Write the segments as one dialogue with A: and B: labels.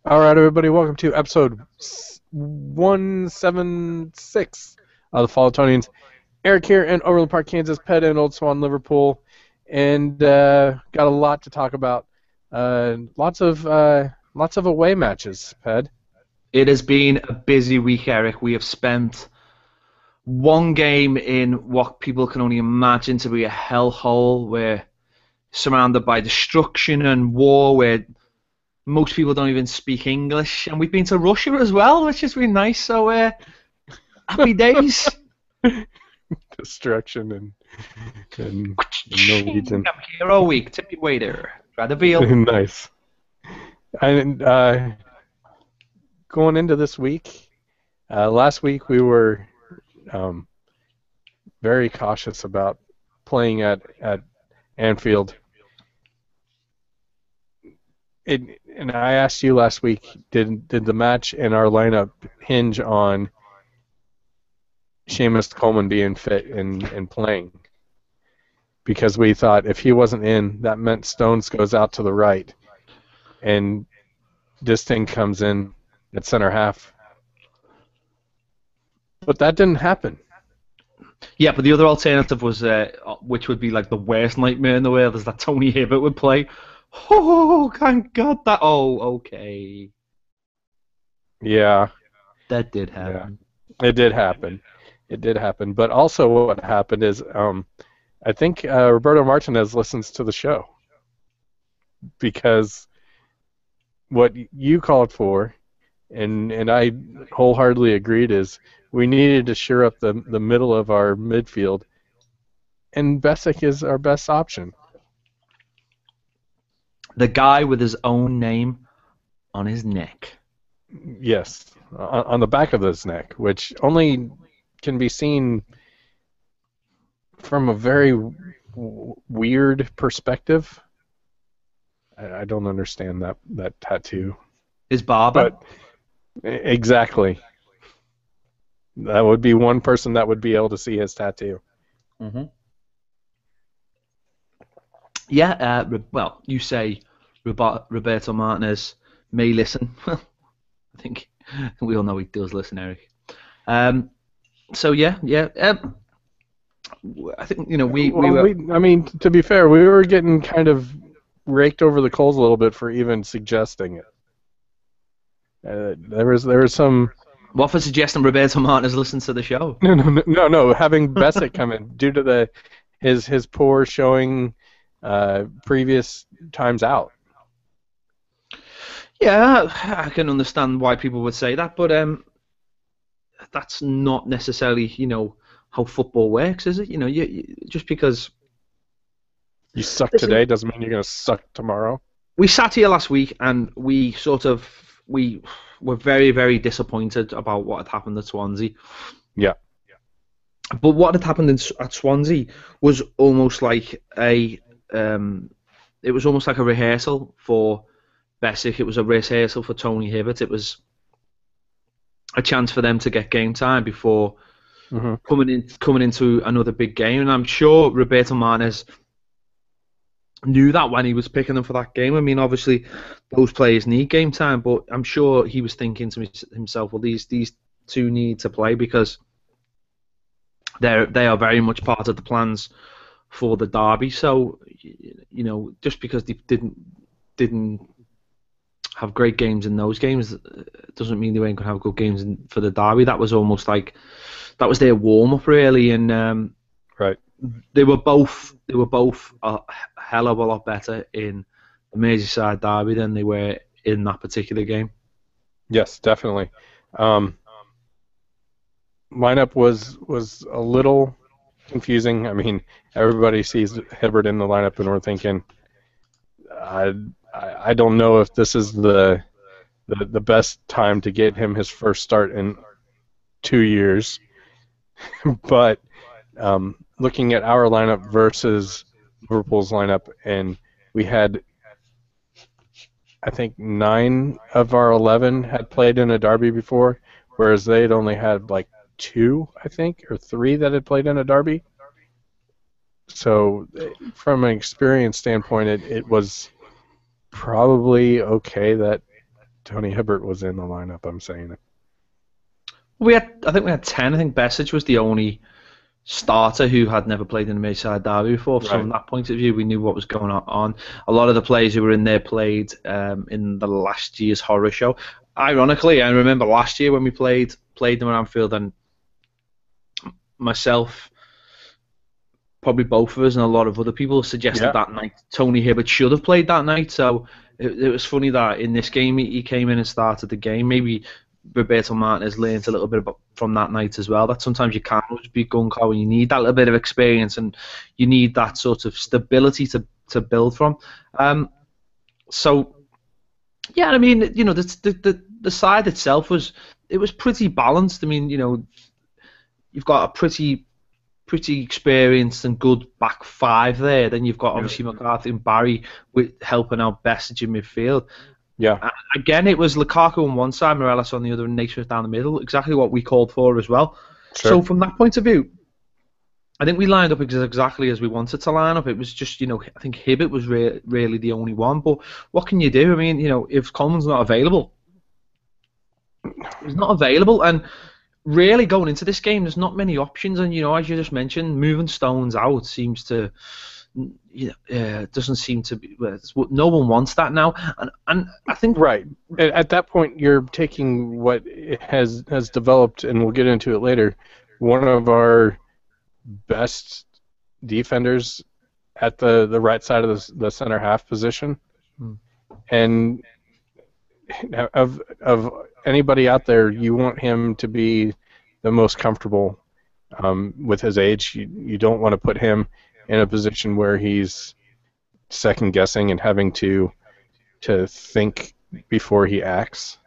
A: All right, everybody, welcome to episode 176 of the Follow-Tonians. Eric here in Overland Park, Kansas, Pet in Old Swan, Liverpool, and got a lot to talk about. Lots of away matches, Ped.
B: It has been a busy week, Eric. We have spent one game in what people can only imagine to be a hellhole. We're surrounded by destruction and war where most people don't even speak English. And we've been to Russia as well, which has been nice. So, happy days.
A: Destruction and Norwegian.
B: I'm here all week. Tip me waiter. Try the veal.
A: Nice. And going into this week, last week we were very cautious about playing at Anfield. And I asked you last week, did the match and our lineup hinge on Seamus Coleman being fit and playing? Because we thought if he wasn't in, that meant Stones goes out to the right, and this thing comes in at center half. But that didn't happen.
B: Yeah, but the other alternative was, which would be like the worst nightmare in the world, is that Tony Hibbert would play. Oh, thank God that. Oh, okay.
A: Yeah.
B: That did happen.
A: Yeah. It did happen. It did happen. But also what happened is I think Roberto Martinez listens to the show, because what you called for, and I wholeheartedly agreed, is we needed to shore up the middle of our midfield, and Besic is our best option.
B: The guy with his own name on his neck.
A: Yes, on the back of his neck, which only can be seen from a very weird perspective. I don't understand that tattoo.
B: His barber?
A: But exactly. That would be one person that would be able to see his tattoo.
B: Mm-hmm. Yeah, well, you say Roberto Martinez may listen. Well, I think we all know he does listen, Eric. So yeah. I think we were.
A: I mean, to be fair, we were getting kind of raked over the coals a little bit for even suggesting it. There was some.
B: What for suggesting Roberto Martinez listens to the show?
A: No. Having Besic come in due to his poor showing previous times out.
B: Yeah, I can understand why people would say that, but that's not necessarily how football works, is it? You just because
A: you suck today doesn't mean you're going to suck tomorrow.
B: We sat here last week and we were very, very disappointed about what had happened at Swansea.
A: Yeah.
B: But what had happened at Swansea was almost like a rehearsal for Besic. It was a rehearsal for Tony Hibbert. It was a chance for them to get game time before coming into another big game. And I'm sure Roberto Martinez knew that when he was picking them for that game. I mean, obviously, those players need game time, but I'm sure he was thinking to himself, well, these two need to play because they are very much part of the plans for the derby. So, just because they didn't have great games in those games doesn't mean they weren't going to have good games for the derby. That was almost like that was their warm up, really, and
A: right.
B: They were both a hell of a lot better in the Merseyside derby than they were in that particular game.
A: Yes, definitely. Lineup was a little confusing. I mean, everybody sees Hibbert in the lineup, and we're thinking, I don't know if this is the best time to get him his first start in 2 years. But looking at our lineup versus Liverpool's lineup, and we had, I think, 9 of our 11 had played in a derby before, whereas they'd only had like 2, I think, or 3 that had played in a derby. So from an experience standpoint, it was probably okay that Tony Hibbert was in the lineup, I'm saying it.
B: I think we had 10. I think Besic was the only starter who had never played in a Merseyside derby before. So from that point of view, we knew what was going on. A lot of the players who were in there played in the last year's horror show. Ironically, I remember last year when we played them at Anfield, and myself, probably both of us, and a lot of other people suggested that night Tony Hibbert should have played that night. So it was funny that in this game he came in and started the game. Maybe Roberto Martinez learned a little bit from that night as well, that sometimes you can't always be gung-ho and you need that little bit of experience and you need that sort of stability to build from. So, yeah, I mean, you know, the side itself was pretty balanced. I mean, you know, you've got a pretty experienced and good back five there. Then you've got obviously McCarthy and Barry with helping out Besic in midfield.
A: Yeah.
B: Again, it was Lukaku on one side, Morelos on the other, and Naismith down the middle. Exactly what we called for as well. Sure. So from that point of view, I think we lined up exactly as we wanted to line up. It was just, you know, I think Hibbert was really the only one. But what can you do? I mean, you know, if Coleman's not available, he's not available. And really going into this game, there's not many options. And, you know, as you just mentioned, moving Stones out seems to... doesn't seem to be. No one wants that now, and I think
A: at that point you're taking what has developed, and we'll get into it later. One of our best defenders at the right side of the center half position, and of anybody out there, you want him to be the most comfortable with his age. You don't want to put him in a position where he's second guessing and having to think before he acts.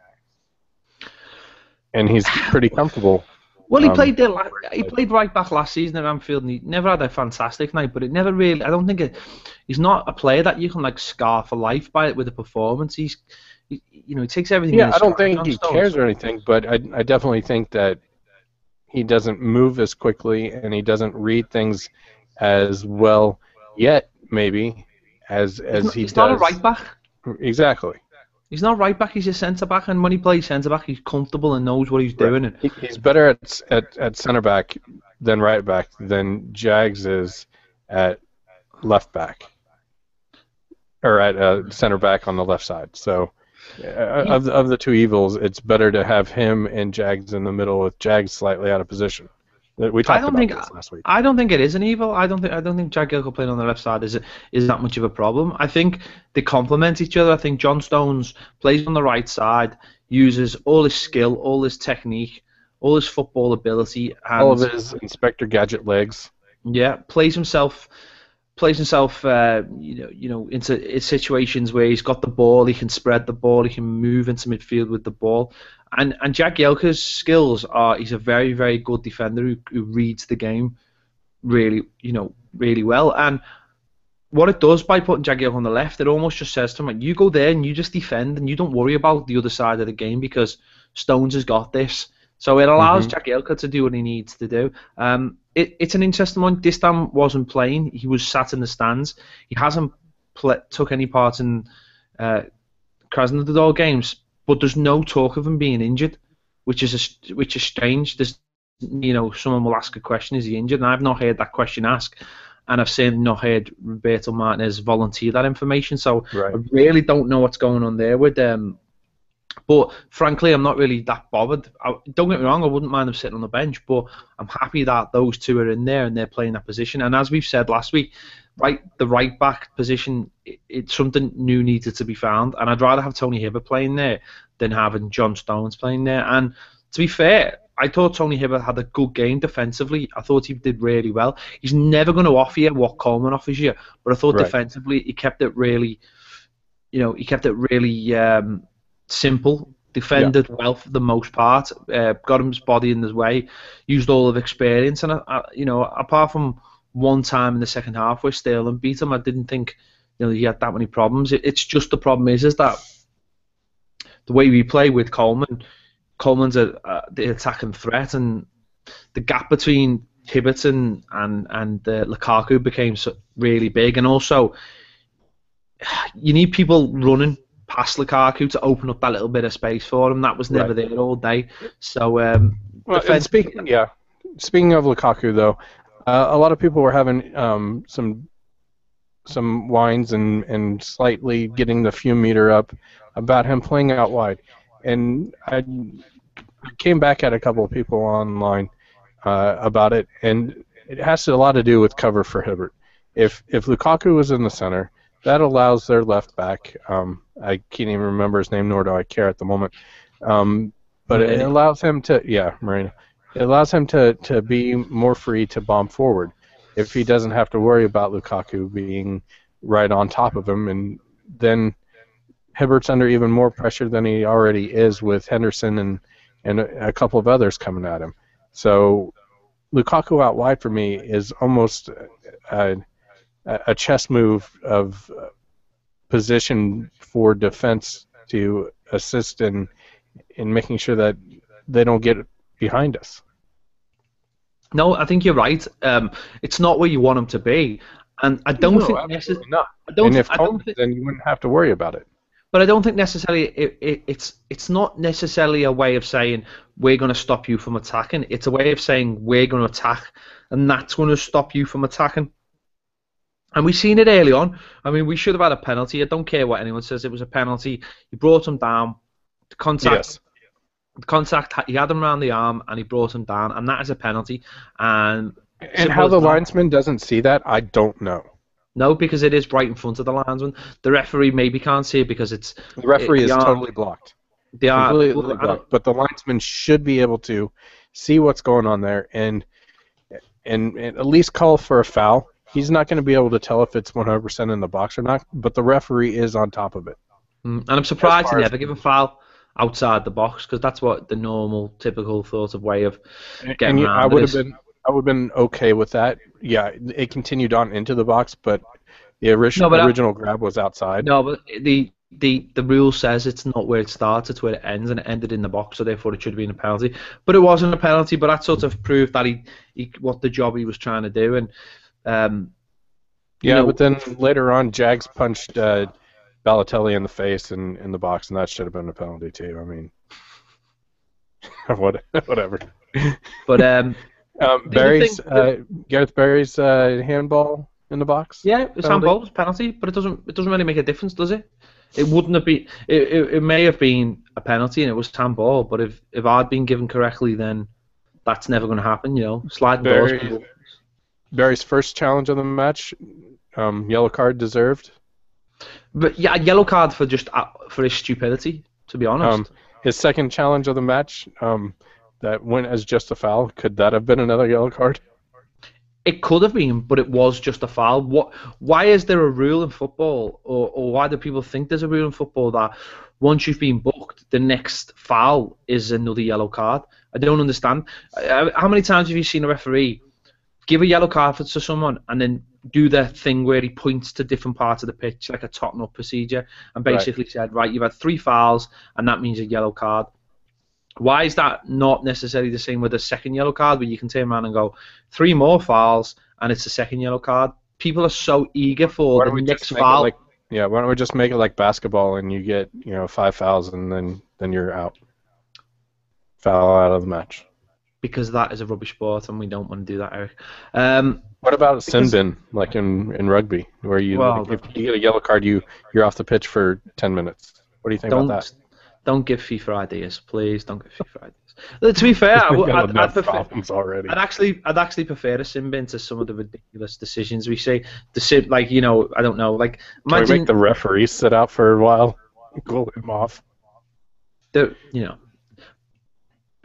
A: And he's pretty comfortable.
B: Well, he played right back last season at Anfield, and he never had a fantastic night. But it never really. I don't think he's not a player that you can like scar for life by it with a performance. He takes everything.
A: Yeah, I don't think he cares or anything, but I definitely think that he doesn't move as quickly and he doesn't read things as well yet, maybe, as he does.
B: He's not a right back.
A: Exactly.
B: He's not right back. He's a centre back, and when he plays centre back, he's comfortable and knows what he's doing. And
A: he's better at centre back than right back than Jags is at left back, or at centre back on the left side. So, of the two evils, it's better to have him and Jags in the middle, with Jags slightly out of position. We talked about this last week.
B: I don't think it is an evil. I don't think Jagielka playing on the left side is that much of a problem. I think they complement each other. I think John Stones plays on the right side, uses all his skill, all his technique, all his football ability, and
A: all of his Inspector Gadget legs.
B: Yeah, plays himself into situations where he's got the ball, he can spread the ball, he can move into midfield with the ball. And Jagielka's skills are, he's a very, very good defender who reads the game really well. And what it does by putting Jagielka on the left, it almost just says to him, like, you go there and you just defend and you don't worry about the other side of the game because Stones has got this. So it allows Jagielka to do what he needs to do. It's an interesting one. Distam wasn't playing. He was sat in the stands. He hasn't took any part in Krasnodar games, but there's no talk of him being injured, which is strange. There's, someone will ask a question, is he injured? And I've not heard that question asked, and I've certainly not heard Roberto Martinez volunteer that information. So I really don't know what's going on there with them. But frankly, I'm not really that bothered. Don't get me wrong, I wouldn't mind them sitting on the bench, but I'm happy that those two are in there and they're playing that position. And as we've said last week, the right back position, it's something new needed to be found. And I'd rather have Tony Hibbert playing there than having John Stones playing there. And to be fair, I thought Tony Hibbert had a good game defensively. I thought he did really well. He's never going to offer you what Coleman offers you, but I thought defensively he kept it really, simple, defended well for the most part, got his body in his way, used all of experience, and apart from one time in the second half where Sterling beat him, I didn't think he had that many problems. It's just the problem is that the way we play with Coleman's the attacking threat, and the gap between Hibbert and Lukaku became really big, and also you need people running past Lukaku to open up that little bit of space for him. That was never there all day. So,
A: well, and speaking of Lukaku, though, a lot of people were having some whines and slightly getting the fume meter up about him playing out wide. And I came back at a couple of people online about it, and it has a lot to do with cover for Hibbert. If Lukaku was in the center, that allows their left back. I can't even remember his name, nor do I care at the moment. But it allows him to, Moreno. It allows him to be more free to bomb forward if he doesn't have to worry about Lukaku being right on top of him, and then Hibbert's under even more pressure than he already is with Henderson and a couple of others coming at him. So Lukaku out wide for me is almost a chess move of position for defense to assist in making sure that they don't get behind us.
B: No, I think you're right. It's not where you want him to be, and I don't think
A: necessarily not. And if then you wouldn't have to worry about it.
B: But I don't think necessarily it's not necessarily a way of saying we're going to stop you from attacking. It's a way of saying we're going to attack, and that's going to stop you from attacking. And we've seen it early on. I mean, we should have had a penalty. I don't care what anyone says. It was a penalty. He brought him down. The contact, he had him around the arm, and he brought him down, and that is a penalty. And
A: how the linesman doesn't see that, I don't know.
B: No, because it is right in front of the linesman. The referee maybe can't see it because it's...
A: The referee is totally blocked. Completely blocked. But the linesman should be able to see what's going on there and at least call for a foul. He's not going to be able to tell if it's 100% in the box or not, but the referee is on top of it.
B: And I'm surprised he never give a foul outside the box, because that's what the normal, typical sort of way of getting around
A: I would have been okay with that. Yeah, it continued on into the box, but the original grab was outside.
B: No, but the rule says it's not where it starts, it's where it ends, and it ended in the box, so therefore it should have been a penalty. But it wasn't a penalty, but that sort of proved that he what the job he was trying to do. And
A: but then later on, Jags punched Balotelli in the face and in the box, and that should have been a penalty too. I mean, whatever.
B: But
A: Gareth Barry's handball in the box.
B: Yeah, it's handball, it's penalty, but it doesn't really make a difference, does it? It wouldn't have been. It may have been a penalty and it was handball, but if I'd been given correctly, then that's never going to happen. Sliding doors.
A: Barry's first challenge of the match, yellow card deserved.
B: But yeah, a yellow card for his stupidity, to be honest.
A: His second challenge of the match, that went as just a foul. Could that have been another yellow card?
B: It could have been, but it was just a foul. Why is there a rule in football, or why do people think there's a rule in football that once you've been booked, the next foul is another yellow card? I don't understand. How many times have you seen a referee give a yellow card to someone and then do the thing where he points to different parts of the pitch, like a totting-up procedure, and basically said, right, you've had 3 fouls, and that means a yellow card? Why is that not necessarily the same with a second yellow card, where you can turn around and go 3 more fouls and it's a second yellow card? People are so eager for the next foul.
A: Why don't we just make it like basketball and you get 5 fouls and then you're out, foul out of the match?
B: Because that is a rubbish sport and we don't want to do that, Eric.
A: What about a sin bin, like in rugby, where if you get a yellow card, you're off the pitch for 10 minutes? What do you think about that?
B: Don't give FIFA ideas, please. Don't give FIFA ideas. To be fair, I'd actually prefer a sin bin to some of the ridiculous decisions we see. I don't know, like imagine,
A: can we make the referee sit out for a while, cool him off?
B: It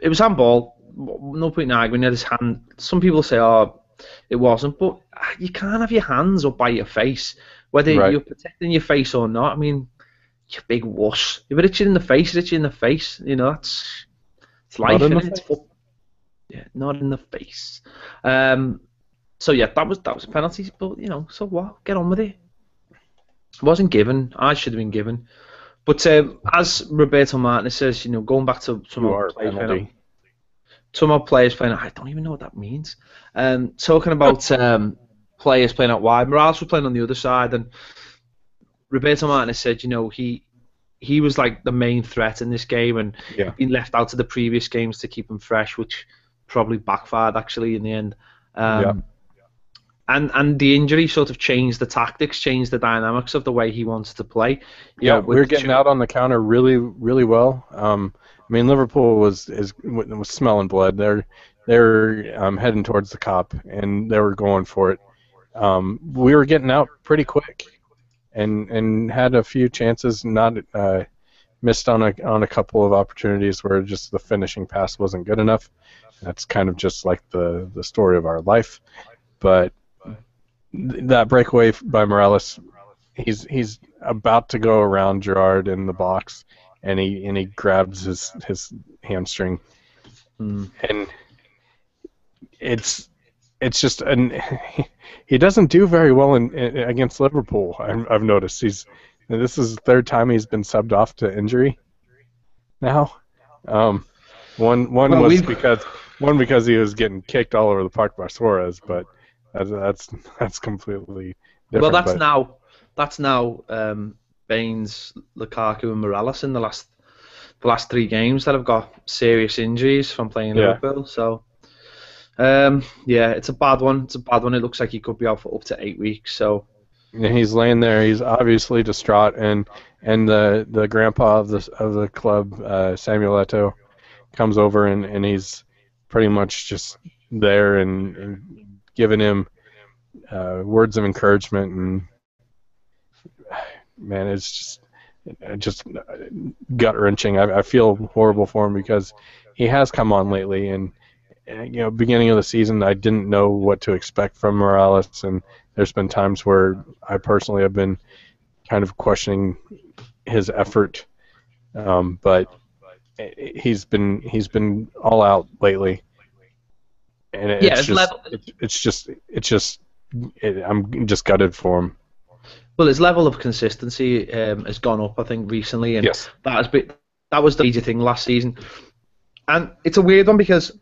B: was handball. No point in arguing that his hand. Some people say, "Oh, it wasn't," but you can't have your hands up by your face, whether you're protecting your face or not. I mean, you big wuss. If it hits you in the face, it hits you in the face. It's life, isn't it? Yeah, not in the face. So yeah, that was a penalty, but so what? Get on with it. It wasn't given. I should have been given. But as Roberto Martinez says, going back to some of our players playing, I don't even know what that means. Talking about players playing out wide, Morales was playing on the other side, and Roberto Martinez said, he was like the main threat in this game, and
A: Yeah.
B: he'd been left out of the previous games to keep him fresh, which probably backfired actually in the end.
A: Yeah.
B: And the injury sort of changed the tactics, changed the dynamics of the way he wanted to play.
A: Yeah, we
B: With
A: were getting out on the counter really, really well. I mean, Liverpool was smelling blood. They're heading towards the cop, and they were going for it. We were getting out pretty quick, and had a few chances. Not missed on a couple of opportunities where just the finishing pass wasn't good enough. That's kind of just like the story of our life. But that breakaway by Morales, he's about to go around Gerrard in the box, and he grabs his hamstring, and it's just he doesn't do very well against Liverpool. I've noticed this is the third time he's been subbed off to injury now. One was because he was getting kicked all over the park by Suarez, but that's completely different.
B: Well, that's now Baines, Lukaku, and Morales in the last 3 games that have got serious injuries from playing Liverpool. So, it's a bad one. It looks like he could be out for up to 8 weeks. So,
A: yeah, he's laying there. He's obviously distraught, and the grandpa of the club, Samuel Eto'o, comes over and he's pretty much just there and giving him words of encouragement, and man, it's just gut wrenching. I feel horrible for him because he has come on lately, and beginning of the season I didn't know what to expect from Morales, and there's been times where I personally have been kind of questioning his effort, but he's been all out lately, and I'm just gutted for him.
B: Well, his level of consistency has gone up, I think, recently, and
A: yes,
B: that was the major thing last season. And it's a weird one because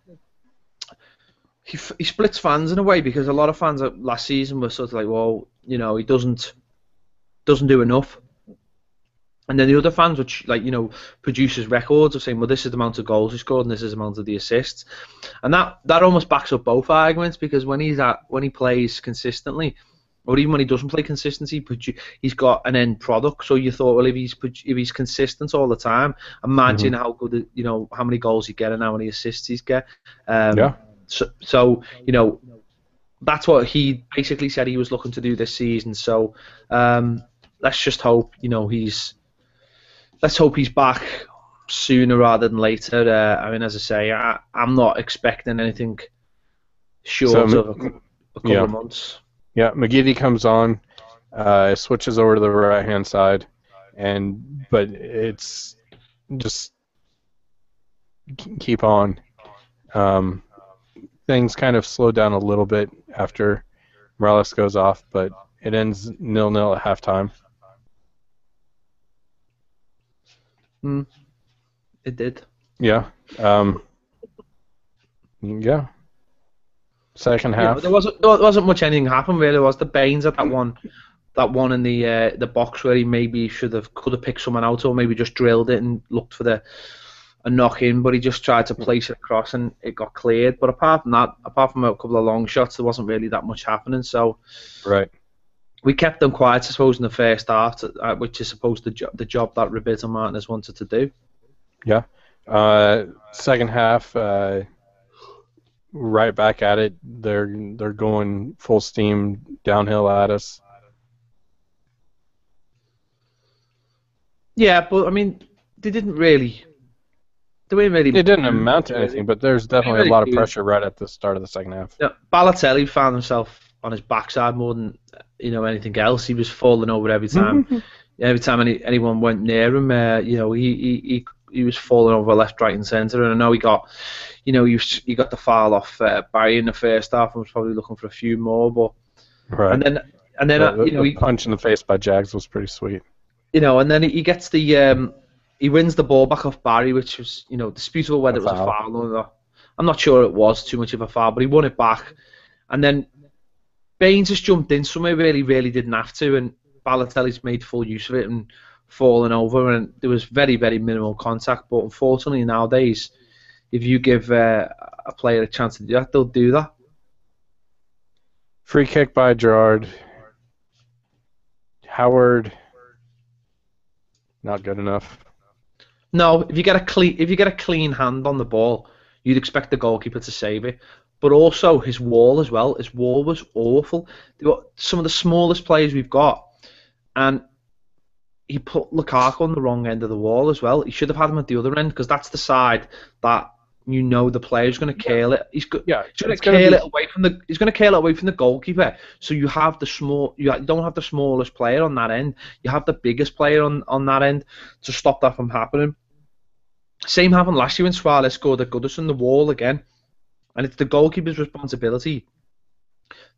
B: he splits fans in a way, because a lot of fans last season were sort of like, well, he doesn't do enough. And then the other fans, which produces records of saying, well, this is the amount of goals he scored and this is the amount of the assists, and that almost backs up both arguments, because when he plays consistently, or even when he doesn't play consistency, he's got an end product. So you thought, well, if he's consistent all the time, imagine how good, how many goals he get and how many assists he's get. So that's what he basically said he was looking to do this season. So let's just hope, let's hope he's back sooner rather than later. I mean, as I say, I'm not expecting anything short of a couple of months.
A: Yeah, McGeady comes on, switches over to the right-hand side, but it's just keep on. Things kind of slow down a little bit after Morales goes off, but it ends 0-0 at halftime.
B: It did.
A: Yeah. Yeah. Second half.
B: There wasn't much anything happened really. There was the Baines at that one in the box where he could have picked someone out, or maybe just drilled it and looked for a knock in, but he just tried to place it across and it got cleared. But apart from a couple of long shots, there wasn't really that much happening. So
A: right,
B: we kept them quiet, I suppose, in the first half, which is supposed to the job that Roberto Martinez wanted to do.
A: Yeah. Second half. Right back at it. They're going full steam downhill at us.
B: Yeah, but I mean, they didn't
A: amount to anything, but there's definitely a lot of pressure right at the start of the second half.
B: Yeah, Balotelli found himself on his backside more than anything else. He was falling over every time. Every time anyone went near him, he was falling over left, right, and centre. And I know he got the foul off Barry in the first half and was probably looking for a few more. But
A: right,
B: and then
A: the punch in the face by Jags was pretty sweet.
B: And then he gets he wins the ball back off Barry, which was disputable whether it was a foul or not. I'm not sure it was too much of a foul, but he won it back. And then Baines just jumped in somewhere where he really didn't have to, and Balotelli's made full use of it and falling over, and there was very, very minimal contact. But unfortunately nowadays, if you give a player a chance to do that, they'll do that.
A: Free kick by Gerrard. Howard, not good enough.
B: No, if you get a clean hand on the ball, you'd expect the goalkeeper to save it. But also his wall as well. His wall was awful. They were some of the smallest players we've got, and he put Lukaku on the wrong end of the wall as well. He should have had him at the other end, because that's the side that the player's going to curl it. He's going to curl it away from the. He's going to curl it away from the goalkeeper. So you have the small. You don't have the smallest player on that end. You have the biggest player on that end to stop that from happening. Same happened last year when Suarez scored at Goodison, the wall again, and it's the goalkeeper's responsibility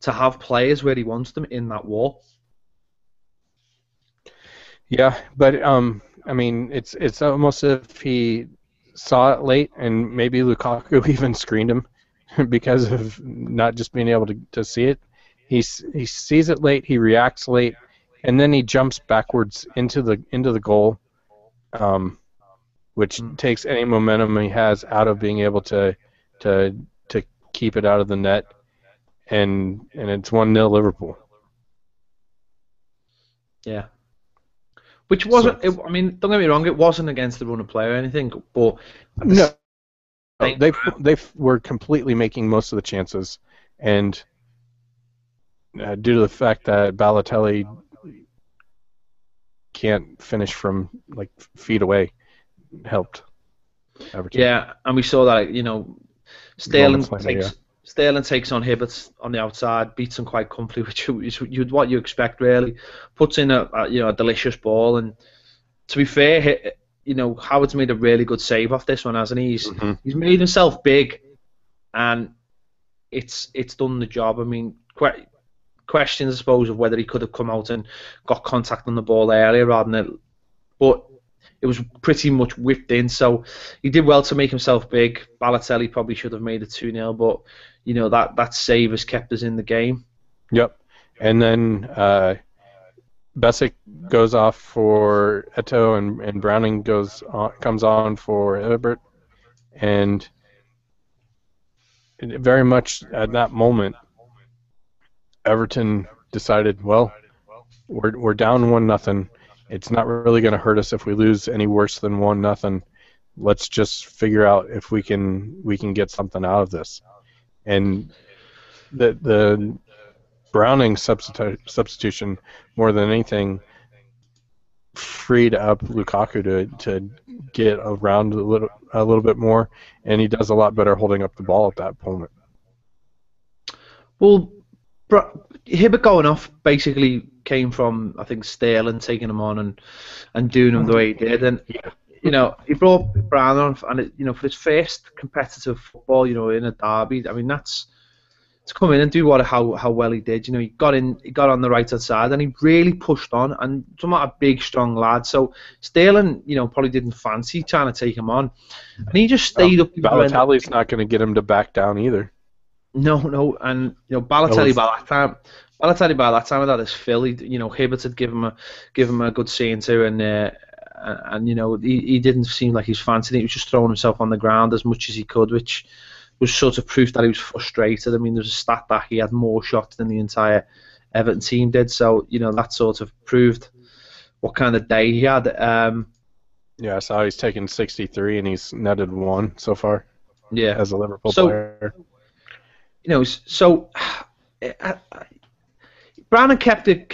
B: to have players where he wants them in that wall.
A: Yeah, but I mean, it's almost as if he saw it late, and maybe Lukaku even screened him because of not just being able to see it. He sees it late, he reacts late, and then he jumps backwards into the goal, which takes any momentum he has out of being able to keep it out of the net, and it's 1-0 Liverpool.
B: Yeah. Which wasn't. I mean, don't get me wrong. It wasn't against the run of play or anything, but
A: no, they were completely making most of the chances, and due to the fact that Balotelli can't finish from like feet away, helped Everton.
B: Yeah, and we saw that. Sterling takes on Hibbert on the outside, beats him quite comfortably, which is what you expect really. Puts in a delicious ball, and to be fair, Howard's made a really good save off this one, hasn't he? He's made himself big, and it's done the job. I mean, questions I suppose of whether he could have come out and got contact on the ball earlier rather than but it was pretty much whipped in, so he did well to make himself big. Balotelli probably should have made it 2-0, but that save has kept us in the game.
A: Yep. And then Besic goes off for Eto'o, and Browning comes on for Hibbert, and very much at that moment, Everton decided, well, we're down 1-0. It's not really going to hurt us if we lose any worse than 1-0. Let's just figure out if we can get something out of this. And the Browning substitution, more than anything, freed up Lukaku to get around a little bit more, and he does a lot better holding up the ball at that moment.
B: Well, Hibbert going off basically came from, I think, Sterling taking him on and doing him the way he did, and he brought Brown on, and for his first competitive football, in a derby. I mean, that's to come in and do how well he did. He got on the right hand side, and he really pushed on, and somewhat a big, strong lad. So Sterling, probably didn't fancy trying to take him on, and he just stayed up.
A: Balotelli's not going to get him to back down either.
B: No, and Balotelli by that time had had his fill. Hibbert had given him a good seeing to, and he didn't seem like he was fancying it. He was just throwing himself on the ground as much as he could, which was sort of proof that he was frustrated. I mean, there's a stat that he had more shots than the entire Everton team did, so that sort of proved what kind of day he had.
A: Yeah, so he's taken 63 and he's netted 1 so far.
B: Yeah,
A: as a Liverpool player.
B: Brandon kept it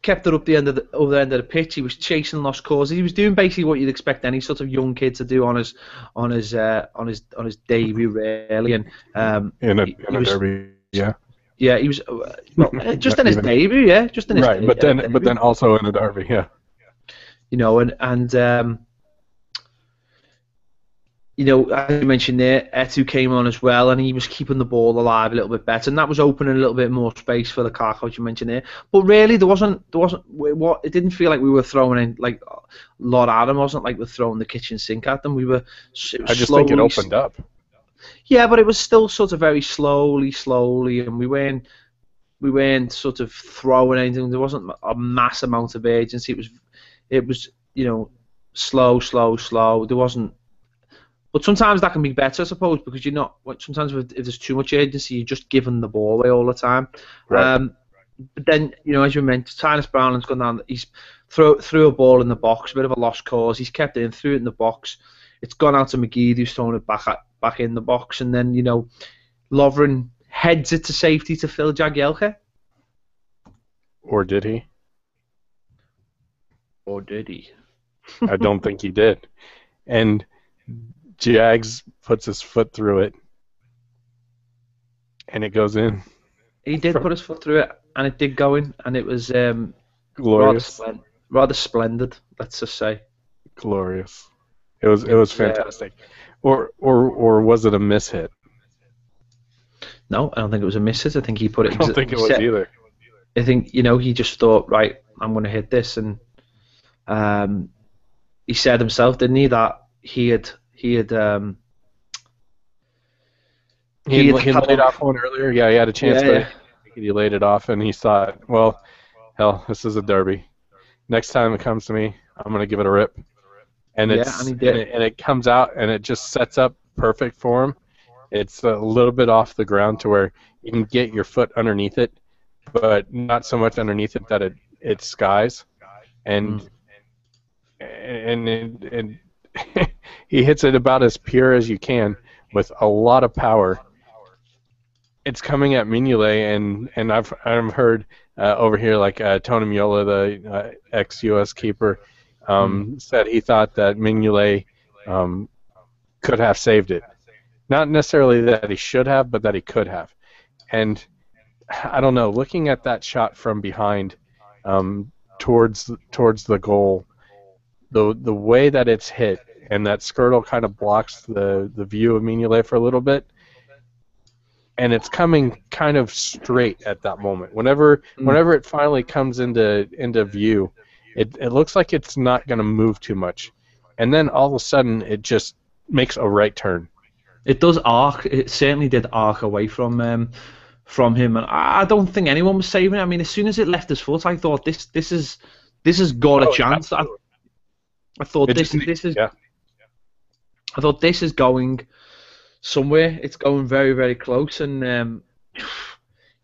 B: up the end of the pitch. He was chasing lost causes. He was doing basically what you'd expect any sort of young kid to do on his debut, really. And
A: in a derby, yeah.
B: Yeah, he was just in his debut, yeah, just in his
A: right. But then also in a derby, yeah.
B: As you mentioned there, Eto'o came on as well, and he was keeping the ball alive a little bit better, and that was opening a little bit more space for the Lukaku, as you mentioned there. But really, it didn't feel like we were throwing in like Lord Adam wasn't like we're throwing the kitchen sink at them. I just
A: think it opened up.
B: Yeah, but it was still sort of very slowly, and we weren't sort of throwing anything. There wasn't a mass amount of urgency. it was, slow, slow, slow. There wasn't. But sometimes that can be better, I suppose, because you're not. Sometimes if there's too much urgency, you're just giving the ball away all the time.
A: Right.
B: But then, as you mentioned, Tynes Browning's gone down. He's threw a ball in the box, a bit of a lost cause. He's kept it in, threw it in the box. It's gone out to McGee, who's thrown it back in the box, and then Lovren heads it to safety to Phil Jagielka.
A: Or did he?
B: Or did he?
A: I don't think he did. And Jags puts his foot through it, and it goes in.
B: He did put his foot through it, and it did go in, and it was
A: glorious,
B: rather splendid. Let's just say,
A: glorious. It was fantastic. Or was it a miss hit?
B: No, I don't think it was a miss hit. I think he put it.
A: I don't think it was either.
B: I think he just thought, right, I'm going to hit this, and he said himself, didn't he, that he had
A: laid off one earlier. Yeah, he had a chance, but he laid it off, and he thought, well, hell, this is a derby. Next time it comes to me, I'm going to give it a rip. And it comes out, and it just sets up perfect for him. It's a little bit off the ground to where you can get your foot underneath it, but not so much underneath it that it skies. And he hits it about as pure as you can with a lot of power. It's coming at Mignolet, and I've heard over here, like Tony Miola, the ex-U.S. keeper, said he thought that Mignolet could have saved it. Not necessarily that he should have, but that he could have. And I don't know, looking at that shot from behind towards the goal, the way that it's hit, and that skirtle kind of blocks the view of Mignolet for a little bit, and it's coming kind of straight at that moment. Whenever it finally comes into view, it looks like it's not going to move too much, and then all of a sudden it just makes a right turn.
B: It does arc. It certainly did arc away from him, and I don't think anyone was saving it. I mean, as soon as it left his foot, I thought this has got a chance. I thought this is.
A: Yeah.
B: I thought this is going somewhere. It's going very, very close, and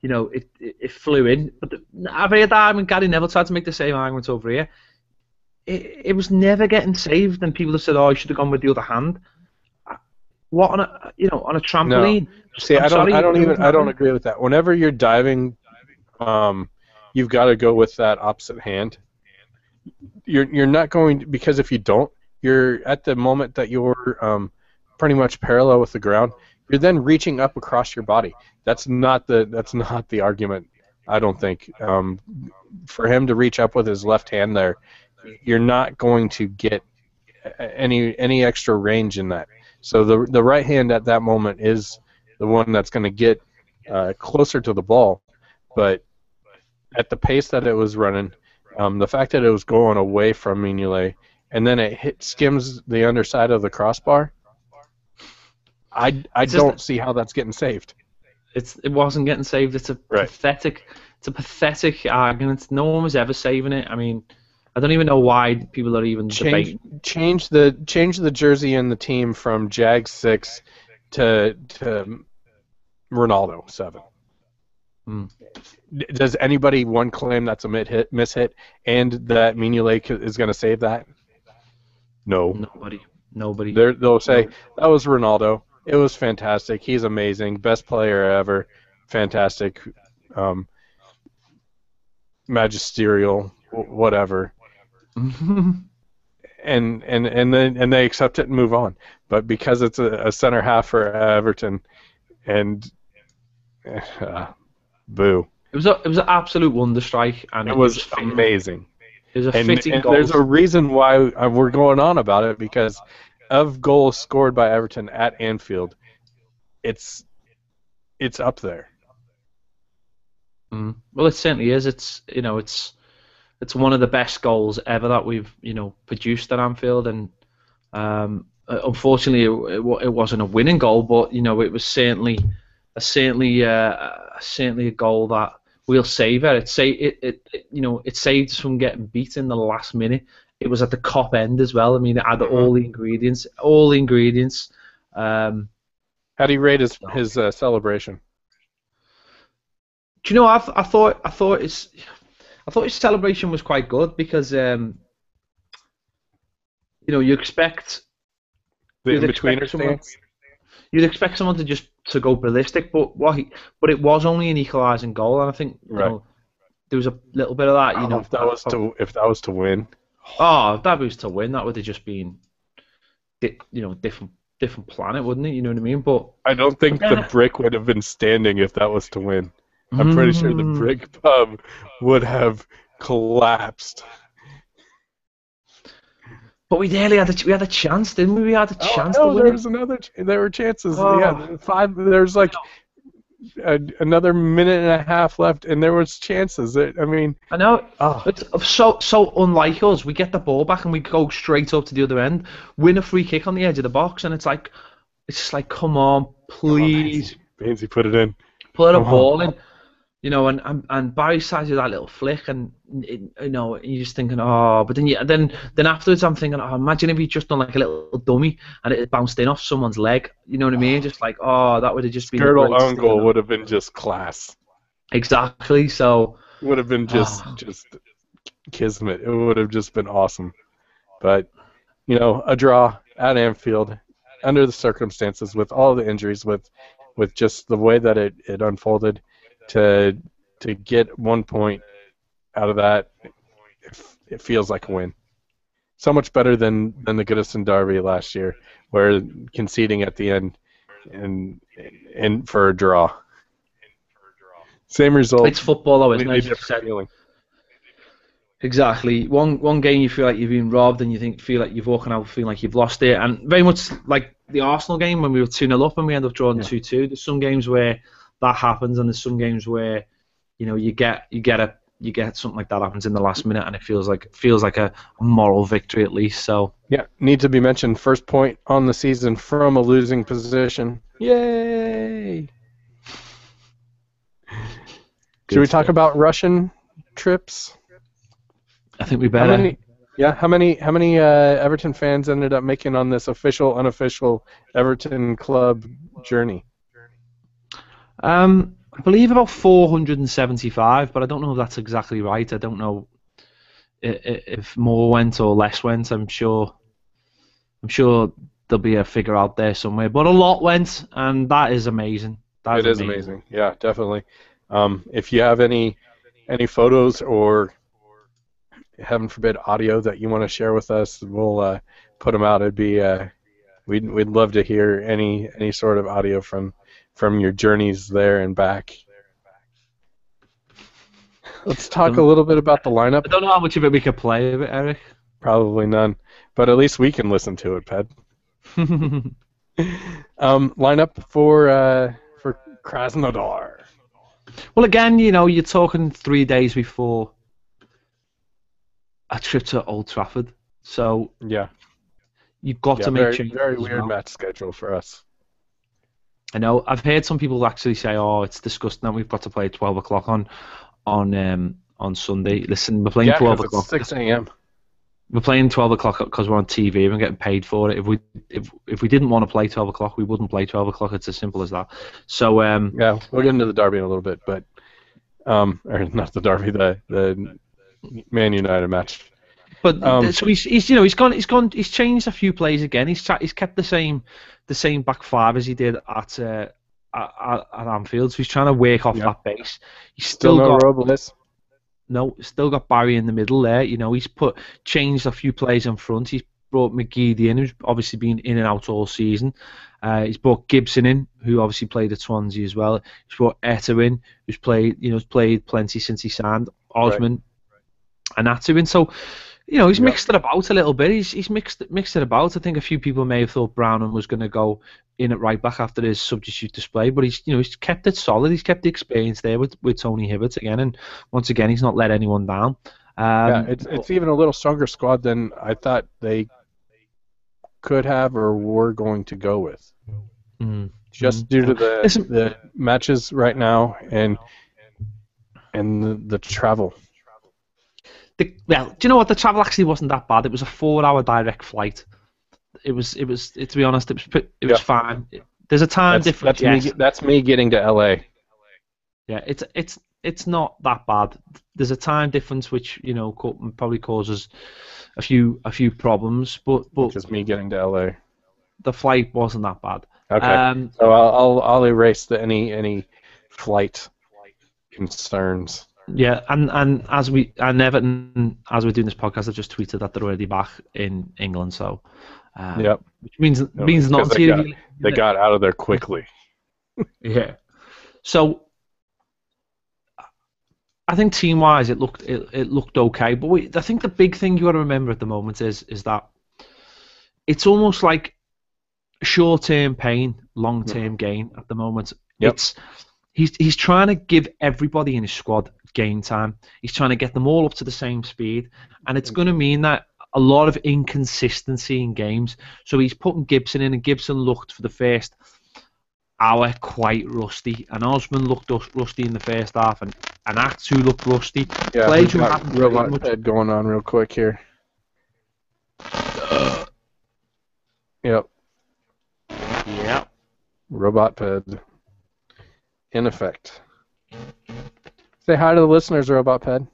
B: it flew in. But I've heard that. I mean, Gary Neville tried to make the same argument over here. It was never getting saved, and people have said, "Oh, he should have gone with the other hand." What on a trampoline?
A: No. See, I don't agree with that. Whenever you're diving, you've got to go with that opposite hand. You're not going to, because if you don't, you're at the moment that you're pretty much parallel with the ground. You're then reaching up across your body. That's not the argument. I don't think. For him to reach up with his left hand there, you're not going to get any extra range in that. So the right hand at that moment is the one that's going to get closer to the ball, but at the pace that it was running, the fact that it was going away from Mignolet, and then it skims the underside of the crossbar, I don't see how that's getting saved.
B: It wasn't getting saved. It's a pathetic argument. No one was ever saving it. I mean, I don't even know why people are even debating.
A: Change the jersey in the team from Jag 6 to Ronaldo 7. Does anybody claim that's a miss hit and that Mignolet is going to save that? No.
B: Nobody.
A: They'll say that was Ronaldo. It was fantastic. He's amazing. Best player ever. Fantastic. Magisterial. Whatever. and they accept it and move on. But because it's a center half for Everton, and boo.
B: It was an absolute wonder strike, and
A: it was amazing.
B: It was a fitting goal.
A: There's a reason why we're going on about it, because of goals scored by Everton at Anfield, it's up there.
B: Well, it certainly is. It's one of the best goals ever that we've produced at Anfield, and unfortunately it wasn't a winning goal, but it was certainly a goal that we'll savour. It saved us from getting beat in the last minute, it was at the top end as well. I mean, it had
A: Hmm.
B: all the ingredients, all the ingredients. Um,
A: How do you rate his celebration?
B: do you know? I thought his celebration was quite good because you expect
A: The
B: you'd
A: in-betweener
B: expect someone
A: stance?
B: you'd expect someone to just to go ballistic, but it was only an equalising goal, and I think
A: Right.
B: there was a little bit of that.
A: Oh, if that was to win.
B: Oh, if that was to win, that would have just been different planet, wouldn't it? You know what I mean?
A: I don't
B: But
A: think the
B: then,
A: brick would have been standing if that was to win. I'm pretty sure the
B: mm,
A: brick pub would have collapsed.
B: but we had a chance, didn't we? We had a
A: Oh
B: chance to
A: no,
B: win
A: there
B: it.
A: was there were chances.
B: Oh,
A: Yeah, five. There's like another minute and a half left, and there was chances. I mean,
B: I know.
A: oh,
B: It's so unlike us. We get the ball back and we go straight up to the other end, win a free kick on the edge of the box, and it's just like, come on,
A: come on, Bainsy.
B: please,
A: Bainsy, put it in.
B: put a
A: Come on.
B: ball in. And Barry started that little flick, and you're just thinking, oh, but then afterwards, I'm thinking, oh, imagine if he'd just done like a little dummy and it had bounced in off someone's leg. You know what I mean? Just like, oh, that would have just been the
A: Skirtle own
B: greatest thing.
A: goal would have been just class.
B: Exactly. So,
A: Would have been
B: oh,
A: just kismet. It would have just been awesome. But a draw at Anfield, under the circumstances, with all the injuries, with just the way that it unfolded, to get 1 point out of that, it feels like a win. So much better than the Goodison Derby last year, where conceding at the end and for a draw. Same result,
B: it's football, though, isn't it?
A: completely
B: As you
A: different
B: said.
A: feeling.
B: Exactly. One game you feel like you've been robbed, and feel like you've walking out feeling like you've lost it, and very much like the Arsenal game when we were 2-0 up and we end up drawing
A: Yeah.
B: 2-2. There's some games where that happens, and there's some games where you get something like that happens in the last minute, and it feels like a moral victory at least. So
A: Yeah, need to be mentioned. First point on the season from a losing position. Yay! Should
B: good
A: we talk
B: stuff.
A: about Russian trips?
B: I think we
A: How
B: better.
A: many? Yeah, how many Everton fans ended up making on this official, unofficial Everton club journey?
B: I believe about 475, but I don't know if that's exactly right. I don't know if more went or less went. I'm sure there'll be a figure out there somewhere, but a lot went, and that is amazing. That is
A: It is
B: amazing.
A: amazing. Yeah, definitely. If you have any photos or, heaven forbid, audio that you want to share with us, we'll put them out. It'd be we'd love to hear any sort of audio from your journeys there and back. Let's talk a
B: Don't,
A: little bit about the
B: I
A: lineup.
B: don't know how much of it we could play of it, Eric.
A: Probably none, but at least we can listen to it, Ped. Lineup for Krasnodar.
B: Well, again, you're talking 3 days before a trip to Old Trafford, so
A: Yeah,
B: you've got
A: yeah,
B: to make
A: very
B: changes
A: very
B: as
A: weird
B: well.
A: match schedule for us.
B: I know I've heard some people actually say, "Oh, it's disgusting that we've got to play at 12 o'clock on Sunday." Listen, we're playing
A: Yeah,
B: 12
A: because it's
B: o'clock.
A: 6 a.m.
B: We're playing 12 o'clock because we're on TV and we're getting paid for it. If we didn't want to play 12 o'clock, we wouldn't play 12 o'clock. It's as simple as that. So
A: Yeah, we'll get into the derby in a little bit, but or not the derby, the Man United match.
B: so he's changed a few plays again. He's kept the same back five as he did at Anfield. So he's trying to work off
A: Yeah,
B: that base. He's
A: still
B: still
A: no
B: got
A: Robles.
B: No, still got Barry in the middle there. He's changed a few plays in front. He's brought McGeady in, who's obviously been in and out all season. He's brought Gibson in, who obviously played at Swansea as well. He's brought Etta in, who's played plenty since he signed.
A: Right.
B: Osman and Attu in. So, he's
A: Yep.
B: mixed it about a little bit. He's mixed it about. I think a few people may have thought Brownham was going to go in at right back after his substitute display, but he's kept it solid. He's kept the experience there with Tony Hibbert again, and once again he's not let anyone down.
A: Yeah, it's even a little stronger squad than I thought they could have or were going to go with.
B: Mm,
A: Just due to
B: Listen,
A: the matches right now and the travel.
B: Well, do you know what? The travel actually wasn't that bad. It was a 4-hour direct flight. It was. To be honest, it was fine. There's a time difference.
A: That's me getting to LA.
B: Yeah, it's not that bad. There's a time difference which probably causes a few problems, but
A: Just me getting to LA.
B: The flight wasn't that bad.
A: Okay. So I'll erase any flight concerns.
B: Yeah, and as Everton, as we're doing this podcast, I've just tweeted that they're already back in England. So,
A: yep.
B: Which means not to.
A: They got out of there quickly.
B: Yeah. So, I think team-wise, it looked okay. But I think the big thing you got to remember at the moment is that it's almost like short-term pain, long-term gain at the moment.
A: Yep.
B: He's trying to give everybody in his squad game time. He's trying to get them all up to the same speed, and it's going to mean that a lot of inconsistency in games. So he's putting Gibson in, and Gibson looked for the first hour quite rusty, and Osman looked rusty in the first half, and Atsu looked rusty.
A: Yeah, players who haven't robot head going on real quick here. Yep.
B: Yeah.
A: Robot ped. In effect. Say hi to the listeners, Robot Ped.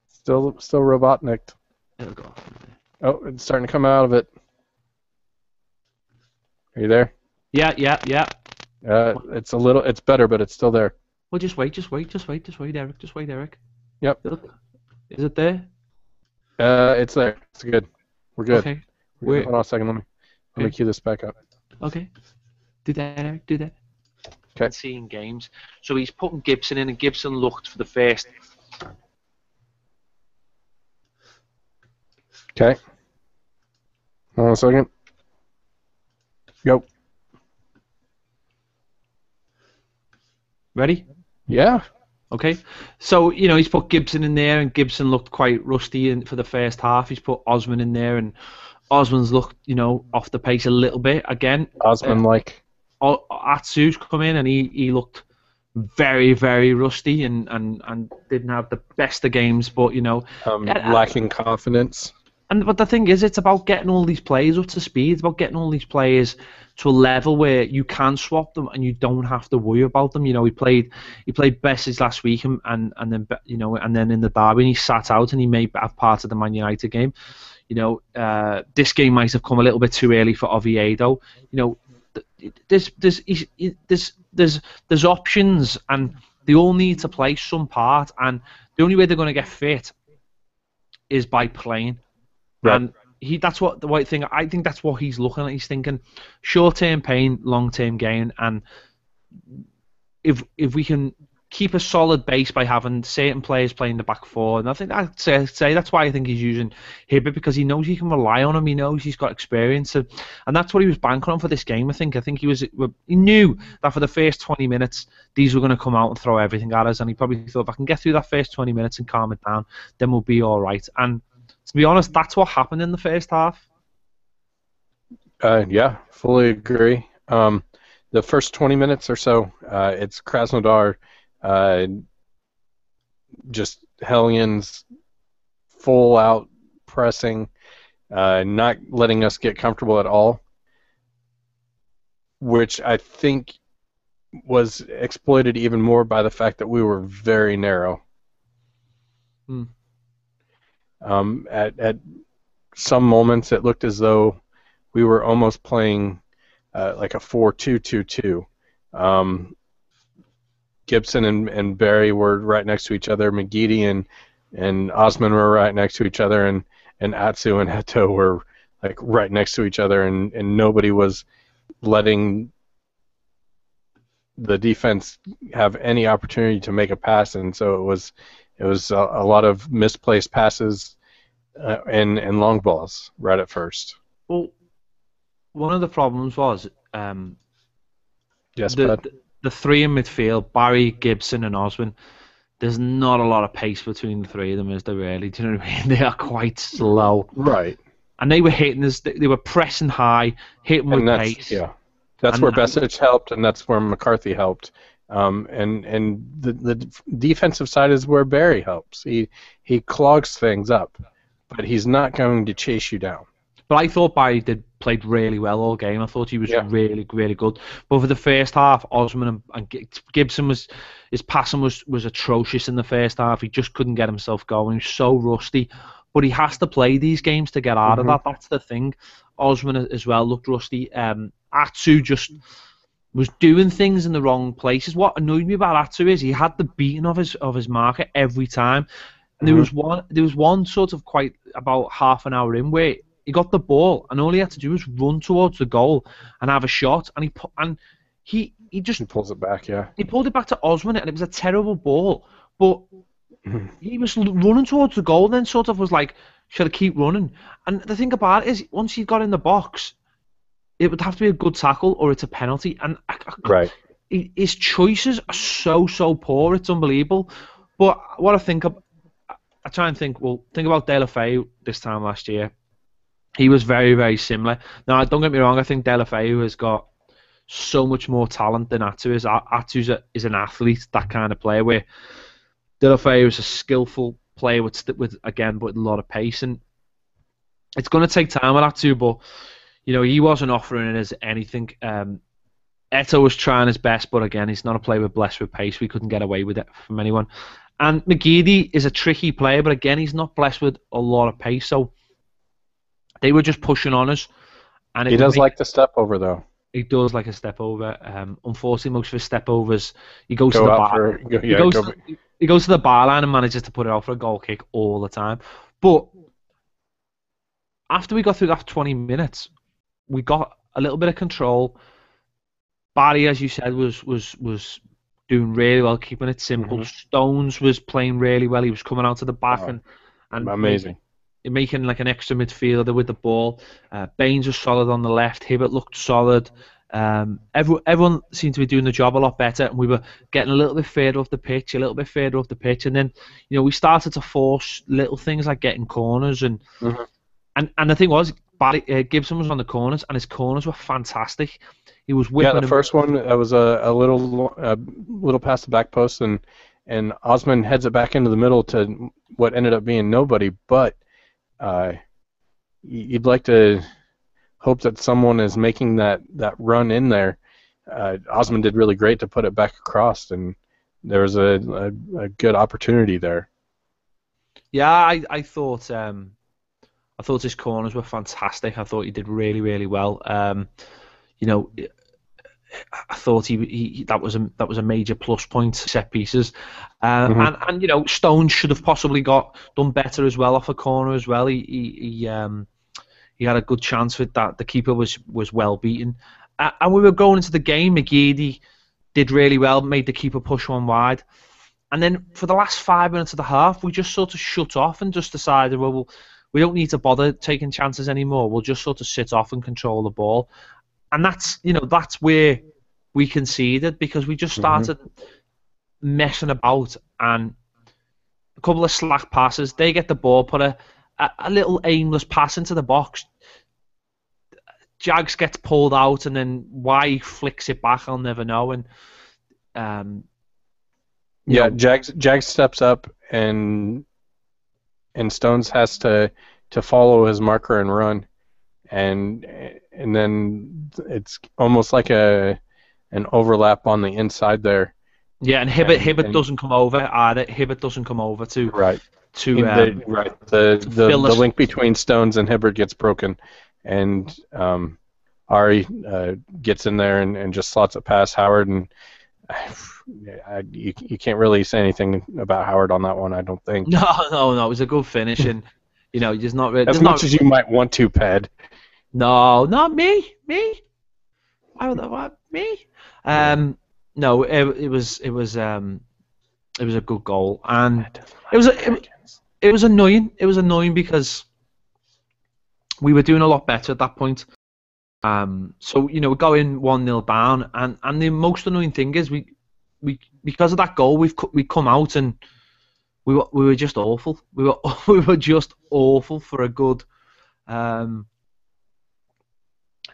A: Still Robotnicked.
B: It'll go.
A: Oh, it's starting to come out of it. Are you there?
B: Yeah.
A: It's better, but it's still there.
B: Well, just wait, Eric. Just wait, Eric.
A: Yep.
B: Is it there?
A: It's there. It's good. We're good.
B: Okay.
A: Hold on a second. Let me cue this back up.
B: Okay. Do that, Eric. Do that.
A: Okay.
B: Seeing games. So he's putting Gibson in, and Gibson looked for the first.
A: Okay. Hold on a second. Go.
B: Ready?
A: Yeah.
B: Okay. So, he's put Gibson in there, and Gibson looked quite rusty for the first half. He's put Osman in there, and Osman's looked, off the pace a little bit again.
A: Osman-like.
B: Atsu's come in, and he looked very, very rusty and didn't have the best of games, but,
A: lacking confidence.
B: But the thing is, it's about getting all these players up to speed. It's about getting all these players to a level where you can swap them and you don't have to worry about them. He played Bess's last week and then in the derby he sat out, and he may have part of the Man United game. This game might have come a little bit too early for Oviedo. There's options, and they all need to play some part, and the only way they're going to get fit is by playing.
A: Right.
B: And that's what the right thing. I think that's what he's looking at. He's thinking short-term pain, long-term gain, and if we can keep a solid base by having certain players playing the back four, and I think I'd say that's why I think he's using Hibbert, because he knows he can rely on him. He knows he's got experience, and that's what he was banking on for this game. I think he knew that for the first 20 minutes these were going to come out and throw everything at us, and he probably thought, if I can get through that first 20 minutes and calm it down, then we'll be all right. And to be honest, that's what happened in the first half.
A: Yeah, fully agree. The first 20 minutes or so, it's Krasnodar, just Hellions full out pressing, not letting us get comfortable at all, which I think was exploited even more by the fact that we were very narrow. At some moments, it looked as though we were almost playing like a 4-2-2-2. Gibson and Barry were right next to each other. McGeady and Osman were right next to each other, and Atsu and Heto were like right next to each other, and nobody was letting the defense have any opportunity to make a pass, and so it was a lot of misplaced passes and long balls right at first.
B: Well, one of the problems was
A: yes,
B: the three in midfield, Barry, Gibson, and Osman. There's not a lot of pace between the three of them, is there really? Do you know what I mean? They are quite slow.
A: Right.
B: and they were hitting us. They were pressing high, hitting with
A: And that's
B: pace.
A: that's where
B: And
A: Besic helped, and that's where McCarthy helped. And the defensive side is where Barry helps. He clogs things up, but he's not going to chase you down.
B: But I thought Barry played really well all game. I thought he was
A: Yeah.
B: really, really good. But for the first half, Osman and Gibson his passing was atrocious in the first half. He just couldn't get himself going. He was so rusty. But he has to play these games to get out of that. That's the thing. Osman as well looked rusty. Atsu just was doing things in the wrong places. What annoyed me about Atsu is he had the beating of his marker every time. And there was one sort of quite about half an hour in where he got the ball and all he had to do was run towards the goal and have a shot, and he
A: pulls it back. Yeah,
B: he pulled it back to Osman, and it was a terrible ball, but he was running towards the goal, and then sort of was like, should I keep running? And the thing about it is, once he got in the box, it would have to be a good tackle or it's a penalty, and his choices are so poor, it's unbelievable. But what I try and think, well, think about De La Feu this time last year. He was very, very similar. Now, don't get me wrong, I think De La Feu has got so much more talent than Atsu is. Atsu is an athlete, that kind of player, where De La Feu is a skillful player with a lot of pace. And it's going to take time with Atsu, but he wasn't offering us anything. Eto was trying his best, but again, he's not a player blessed with pace. We couldn't get away with it from anyone. And McGeady is a tricky player, but again, he's not blessed with a lot of pace. So they were just pushing on us. And
A: he does like the step over, though.
B: He does like a step over. Unfortunately, most of his step overs, he goes to the bar. He goes to the bar line and manages to put it out for a goal kick all the time. But after we got through that 20 minutes, we got a little bit of control. Barry, as you said, was doing really well, keeping it simple. Stones was playing really well. He was coming out to the back and
A: amazing.
B: Making like an extra midfielder with the ball. Baines was solid on the left. Hibbert looked solid. Everyone seemed to be doing the job a lot better, and we were getting a little bit further off the pitch, and then we started to force little things like getting corners, and the thing was, Gibson was on the corners, and his corners were fantastic. He was whipping.
A: Yeah, the first one was a little past the back post, and Osman heads it back into the middle to what ended up being nobody, but you'd like to hope that someone is making that run in there. Osman did really great to put it back across, and there was a good opportunity there.
B: Yeah, I thought his corners were fantastic. I thought he did really, really well. I thought he that was a major plus point, set pieces, and Stone should have possibly done better as well off a corner as well. He had a good chance with that. The keeper was well beaten, and we were going into the game. McGeady did really well, made the keeper push one wide, and then for the last 5 minutes of the half, we just sort of shut off and just decided, well, we don't need to bother taking chances anymore. We'll just sort of sit off and control the ball. And that's where we conceded, because we just started messing about, and a couple of slack passes. They get the ball, put a little aimless pass into the box. Jags gets pulled out, and then why he flicks it back, I'll never know. And
A: Jags steps up, and Stones has to follow his marker and run. And then it's almost like an overlap on the inside there.
B: Yeah, and Hibbert doesn't come over either. Hibbert doesn't come over to
A: the link between Stones and Hibbert gets broken, and Ari gets in there and just slots it past Howard, and you can't really say anything about Howard on that one, I don't think.
B: No, it was a good finish, and just not really,
A: as much as you might want to, Ped.
B: No, not me. I don't know what me. No, it was a good goal, and it was annoying. It was annoying because we were doing a lot better at that point. So we're going 1-0 down, and the most annoying thing is we because of that goal we come out and we were just awful. We were just awful for a good Um,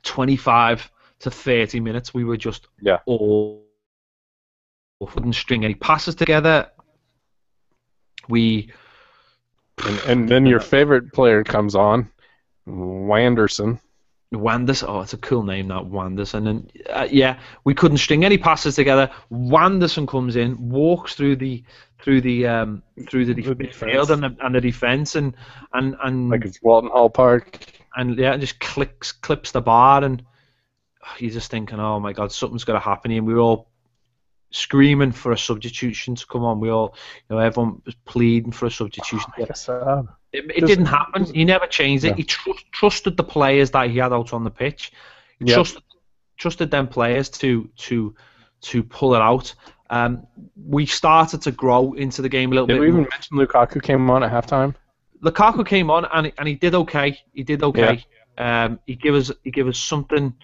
B: 25 to 30 minutes, we were just
A: Yeah.
B: all couldn't string any passes together. We
A: And then your favorite player comes on, Wanderson.
B: Wanders, oh, it's a cool name, that Wanders. And then, yeah, we couldn't string any passes together. Wanderson comes in, walks through the
A: The
B: midfield
A: defense,
B: and the defense, and
A: like it's Walton Hall Park.
B: yeah, just clips the bar, and you're just thinking, oh my God, something's going to happen here. And we were all screaming for a substitution to come on. We all, everyone was pleading for a substitution.
A: I guess so.
B: It didn't happen. He never changed it.
A: No.
B: He trusted the players that he had out on the pitch. He trusted them players to pull it out. We started to grow into the game a little bit.
A: Did we even mention Lukaku came on at halftime?
B: Lukaku came on and he did okay. He did okay. Yeah. He gave us something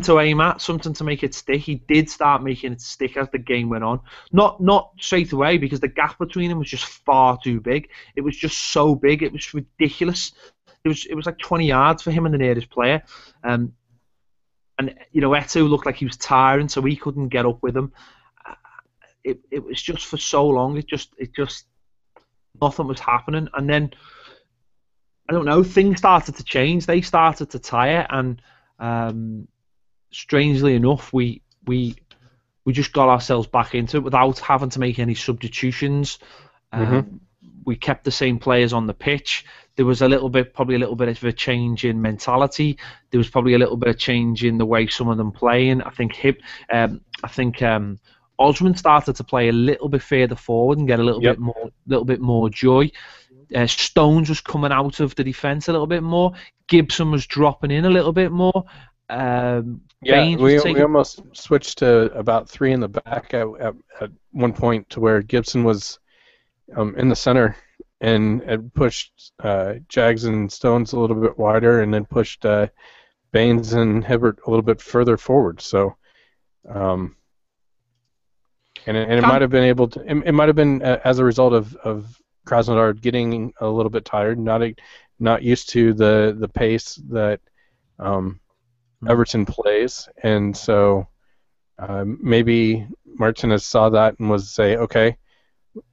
B: to aim at, something to make it stick. He did start making it stick as the game went on. Not straight away, because the gap between them was just far too big. It was just so big. It was ridiculous. It was like 20 yards for him and the nearest player. And Eto'o looked like he was tiring, so he couldn't get up with him. It was just for so long. It just nothing was happening. And then I don't know, things started to change. They started to tire, and strangely enough, we just got ourselves back into it without having to make any substitutions. We kept the same players on the pitch. There was probably a little bit of a change in mentality. There was probably a little bit of change in the way some of them playing. I think Osman started to play a little bit further forward and get a little bit more joy. Stones was coming out of the defence a little bit more. Gibson was dropping in a little bit more.
A: We almost switched to about three in the back at one point, to where Gibson was in the center and pushed Jags and Stones a little bit wider, and then pushed Baines and Hibbert a little bit further forward. So, and it might have been it might have been as a result of Krasnodar getting a little bit tired, not used to the pace that Everton plays, and so maybe Martinez saw that and was say, okay,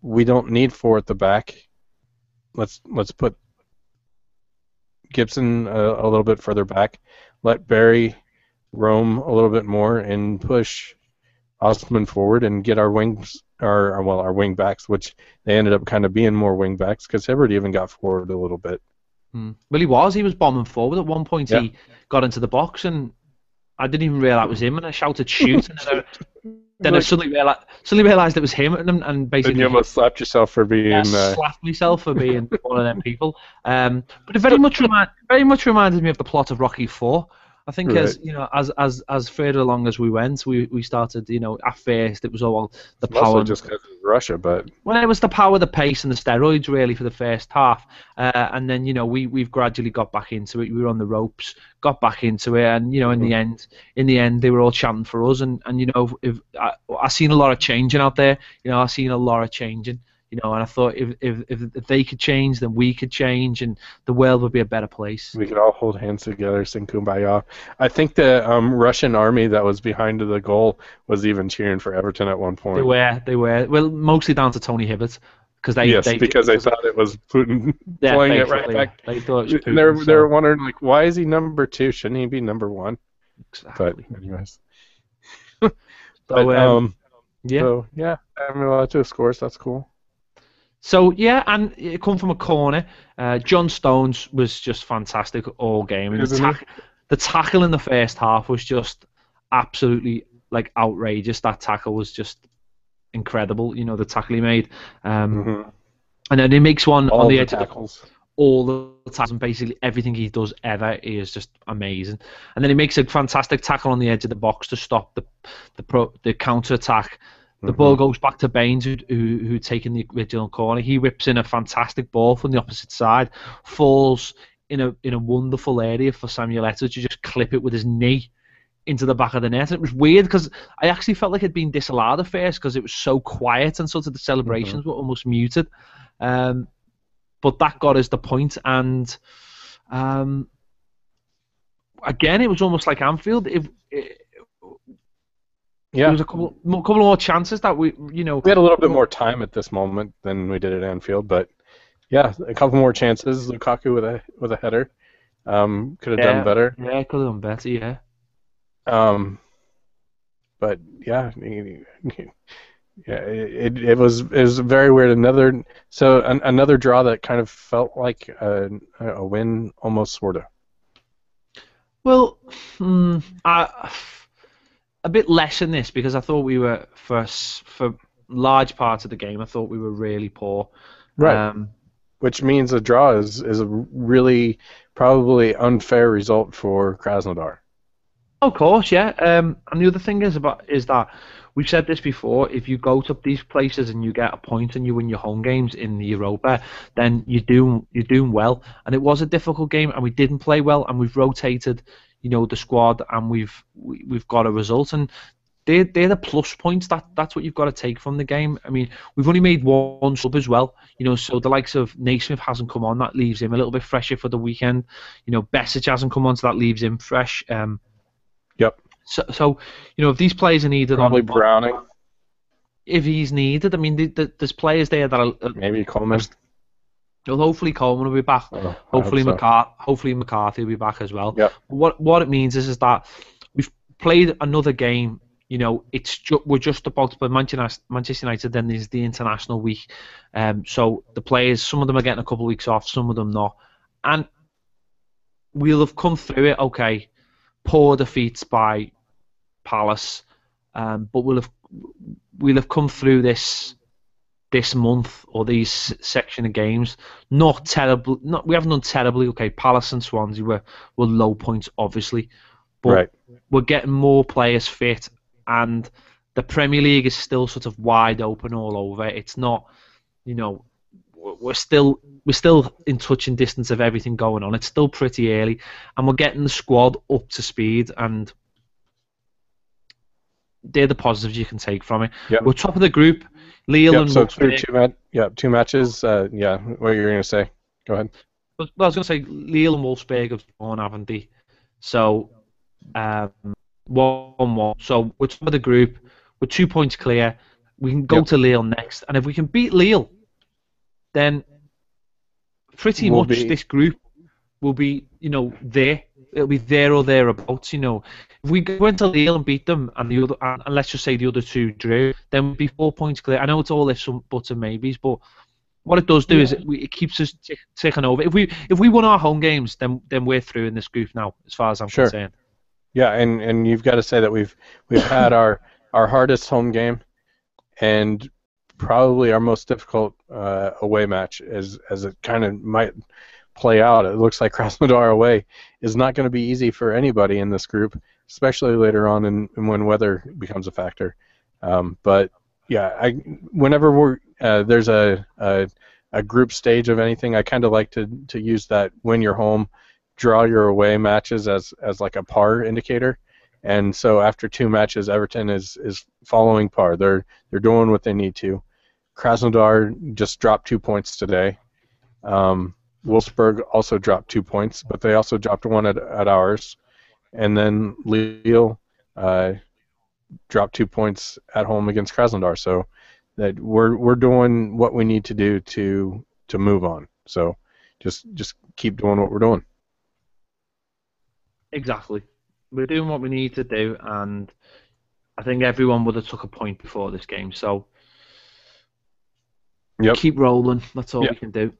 A: we don't need four at the back. Let's put Gibson a little bit further back, let Barry roam a little bit more, and push Osman forward and get our wings, our wing backs, which they ended up kind of being more wing backs, because Hibbert even got forward a little bit.
B: Well, he was bombing forward. At one point, he got into the box, and I didn't even realise it was him, and I shouted shoot, and then I suddenly realised it was him, and basically...
A: And you almost slapped yourself for being...
B: slapped myself for being one of them people. But it very much reminded me of the plot of Rocky IV. I think as further along as we went, we started, at first it was all the power.
A: Just because of Russia, but... Well,
B: it was the power, the pace, and the steroids, really, for the first half. And then, we've gradually got back into it. We were on the ropes, got back into it, and, in the end, they were all chanting for us. And I seen a lot of changing out there. I seen a lot of changing. And I thought if they could change, then we could change, and the world would be a better place.
A: We could all hold hands together, sing Kumbaya. I think the Russian army that was behind the goal was even cheering for Everton at one point.
B: They were. Well, mostly down to Tony Hibbert, because they
A: thought it was Putin playing it right back.
B: They thought it was Putin,
A: and they were wondering, like, why is he number 2? Shouldn't he be number 1?
B: Exactly.
A: But anyways. Two scores. That's cool.
B: So, and it come from a corner. John Stones was just fantastic all game. And the tackle in the first half was just absolutely, outrageous. That tackle was just incredible, the tackle he made. And then he makes one on the edge of all the tackles, and basically everything he does ever is just amazing. And then he makes a fantastic tackle on the edge of the box to stop the counter-attack. The ball goes back to Baines, who'd taken the original corner. He whips in a fantastic ball from the opposite side, falls in a wonderful area for Samuel Eto'o to just clip it with his knee into the back of the net. And it was weird, because I actually felt like it'd been disallowed at first, because it was so quiet and sort of the celebrations were almost muted. But that got us the point, and Again, it was almost like Anfield. There
A: Yeah,
B: was a couple more chances that
A: we had a little bit more time at this moment than we did at Anfield, but yeah, a couple more chances. Lukaku with a header, could have done
B: yeah,
A: better.
B: yeah, could have done better, yeah.
A: Um, but yeah, yeah, it was very weird. Another draw that kind of felt like a win, almost sort of.
B: Well, a bit less in this because I thought we were for large parts of the game. I thought we were really poor.
A: Right,
B: Um,
A: which means a draw is a really probably unfair result for Krasnodar.
B: of course, yeah. And the other thing is that we've said this before. If you go to these places and you get a point and you win your home games in the Europa, then you're doing well. And it was a difficult game, and we didn't play well, and we've rotated, the squad, and we've got a result. And they're the plus points. That's what you've got to take from the game. I mean, we've only made one sub as well. So the likes of Naismith hasn't come on. That leaves him a little bit fresher for the weekend. Besic hasn't come on, so that leaves him fresh.
A: Yep,
B: So if these players are needed
A: probably Browning,
B: if he's needed, I mean, there's players there that are.
A: maybe Coleman.
B: Well, hopefully Coleman will be back.
A: Oh, I hope
B: Hopefully
A: so.
B: Hopefully McCarthy will be back as well.
A: Yep.
B: What it means is that we've played another game. We're just about to play Manchester United. Then there's the international week. So the players, some of them are getting a couple of weeks off, some of them not, and we'll have come through it. Okay, poor defeats by Palace, but we'll have come through this month or these section of games not terrible. Not we haven't done terribly. Okay, Palace and Swansea were low points, obviously, but
A: Right.
B: we're getting more players fit, and the Premier League is still sort of wide open all over. It's not, we're still in touch and distance of everything going on. It's still pretty early, and we're getting the squad up to speed, and they're the positives you can take from it.
A: Yep.
B: We're top of the group. Lille
A: Yep.
B: and
A: So through
B: Wolfsburg.
A: two matches. Yeah. What you're gonna say? Go ahead.
B: Well, I was going to say Lille and Wolfsburg have won, haven't they? So 1-1. So we're top of the group. We're 2 points clear. We can go
A: Yep.
B: to Lille next, and if we can beat Lille, then pretty
A: We'll
B: much
A: be
B: this group will be, there. It'll be there or thereabouts. If we went to Lille and beat them, and and let's just say the other two drew, then we'd be 4 points clear. I know it's all ifs, buts, and maybes, but what it does do is it keeps us ticking over. If we won our home games, then we're through in this group now, as far as I'm
A: sure.
B: concerned.
A: Yeah, and you've got to say that we've had our hardest home game and probably our most difficult away match as it kind of might play out. It looks like Krasnodar away is not going to be easy for anybody in this group, especially later on in when weather becomes a factor. But yeah, whenever there's a group stage of anything, I kind of like to use that when you're home, draw your away matches as like a par indicator. And so after two matches, Everton is following par. They're doing what they need to. Krasnodar just dropped 2 points today. Wolfsburg also dropped 2 points, but they also dropped one at ours. And then Lille dropped 2 points at home against Krasnodar. So that we're doing what we need to do to move on. So just keep doing what we're doing.
B: Exactly. We're doing what we need to do, and I think everyone would have took a point before this game. So
A: Yep.
B: keep rolling. That's all
A: Yep.
B: we can do.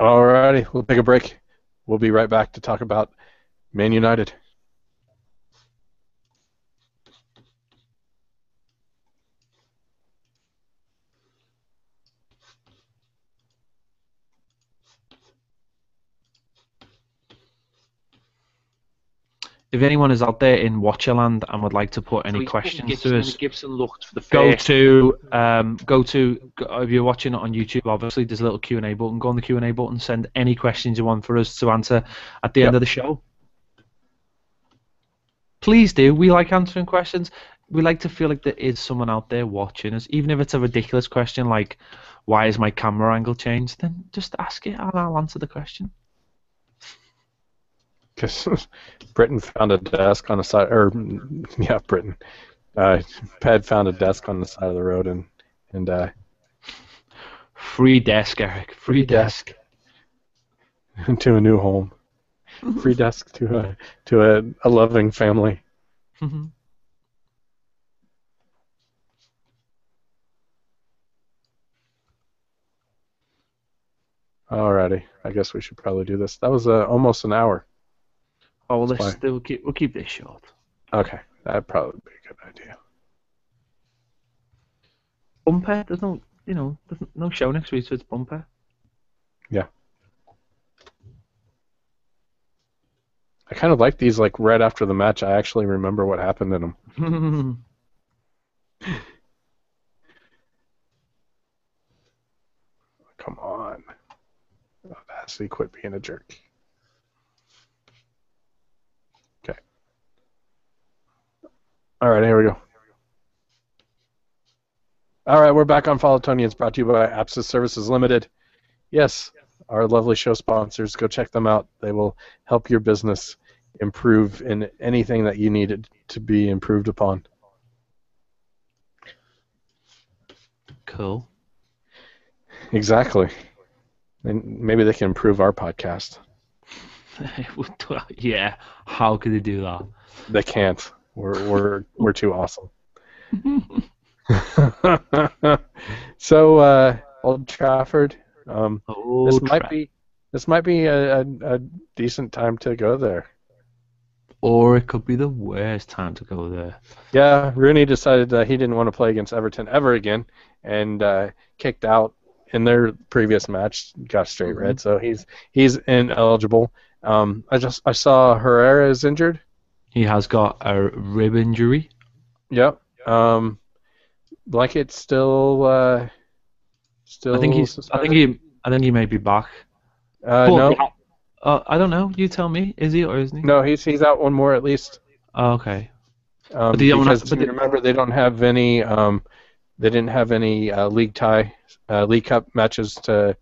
A: Alrighty, we'll take a break. We'll be right back to talk about Man United.
B: If anyone is out there in Watcherland and would like to put any questions to us,
C: Gibson looked for the
B: go
C: first.
B: to if you're watching it on YouTube, obviously there's a little Q&A button. Go on the Q&A button, send any questions you want for us to answer at the end of the show. Please do. We like answering questions. We like to feel like there is someone out there watching us, even if it's a ridiculous question like, why is my camera angle changed? Then just ask it and I'll answer the question.
A: because Britain found a desk on the side, or yeah, Britain. Ped found a desk on the side of the road and
B: Free desk, Eric. Free desk.
A: to a new home. Free desk to a loving family. Alrighty, I guess we should probably do this. That was almost an hour.
B: Oh, well, we'll keep this short.
A: Okay, that'd probably be a good idea.
B: Bumper? There's no show next week, so it's bumper.
A: Yeah. I kind of like these, like, right after the match. I actually remember what happened in them. Come on. Audacity, quit being a jerk. Okay. All right, here we go. All right, we're back on Follow Tony. It's brought to you by Apsis Services Limited. Yes, our lovely show sponsors. Go check them out. They will help your business improve in anything that you need it to be improved upon.
B: Cool.
A: Exactly. And maybe they can improve our podcast.
B: Yeah, how could they do that?
A: They can't. We're too awesome. So, Old Trafford. This might be a decent time to go there.
B: Or it could be the worst time to go there.
A: Yeah, Rooney decided that he didn't want to play against Everton ever again, and kicked out in their previous match. Got straight red, so he's ineligible. I saw Herrera is injured.
B: He has got a rib injury.
A: Yep. Blanket still.
B: I think he may be back.
A: No.
B: I don't know. You tell me. Is he or isn't he?
A: No, he's out one more at least.
B: Oh, okay.
A: Because remember they don't have any. They didn't have any League Cup matches to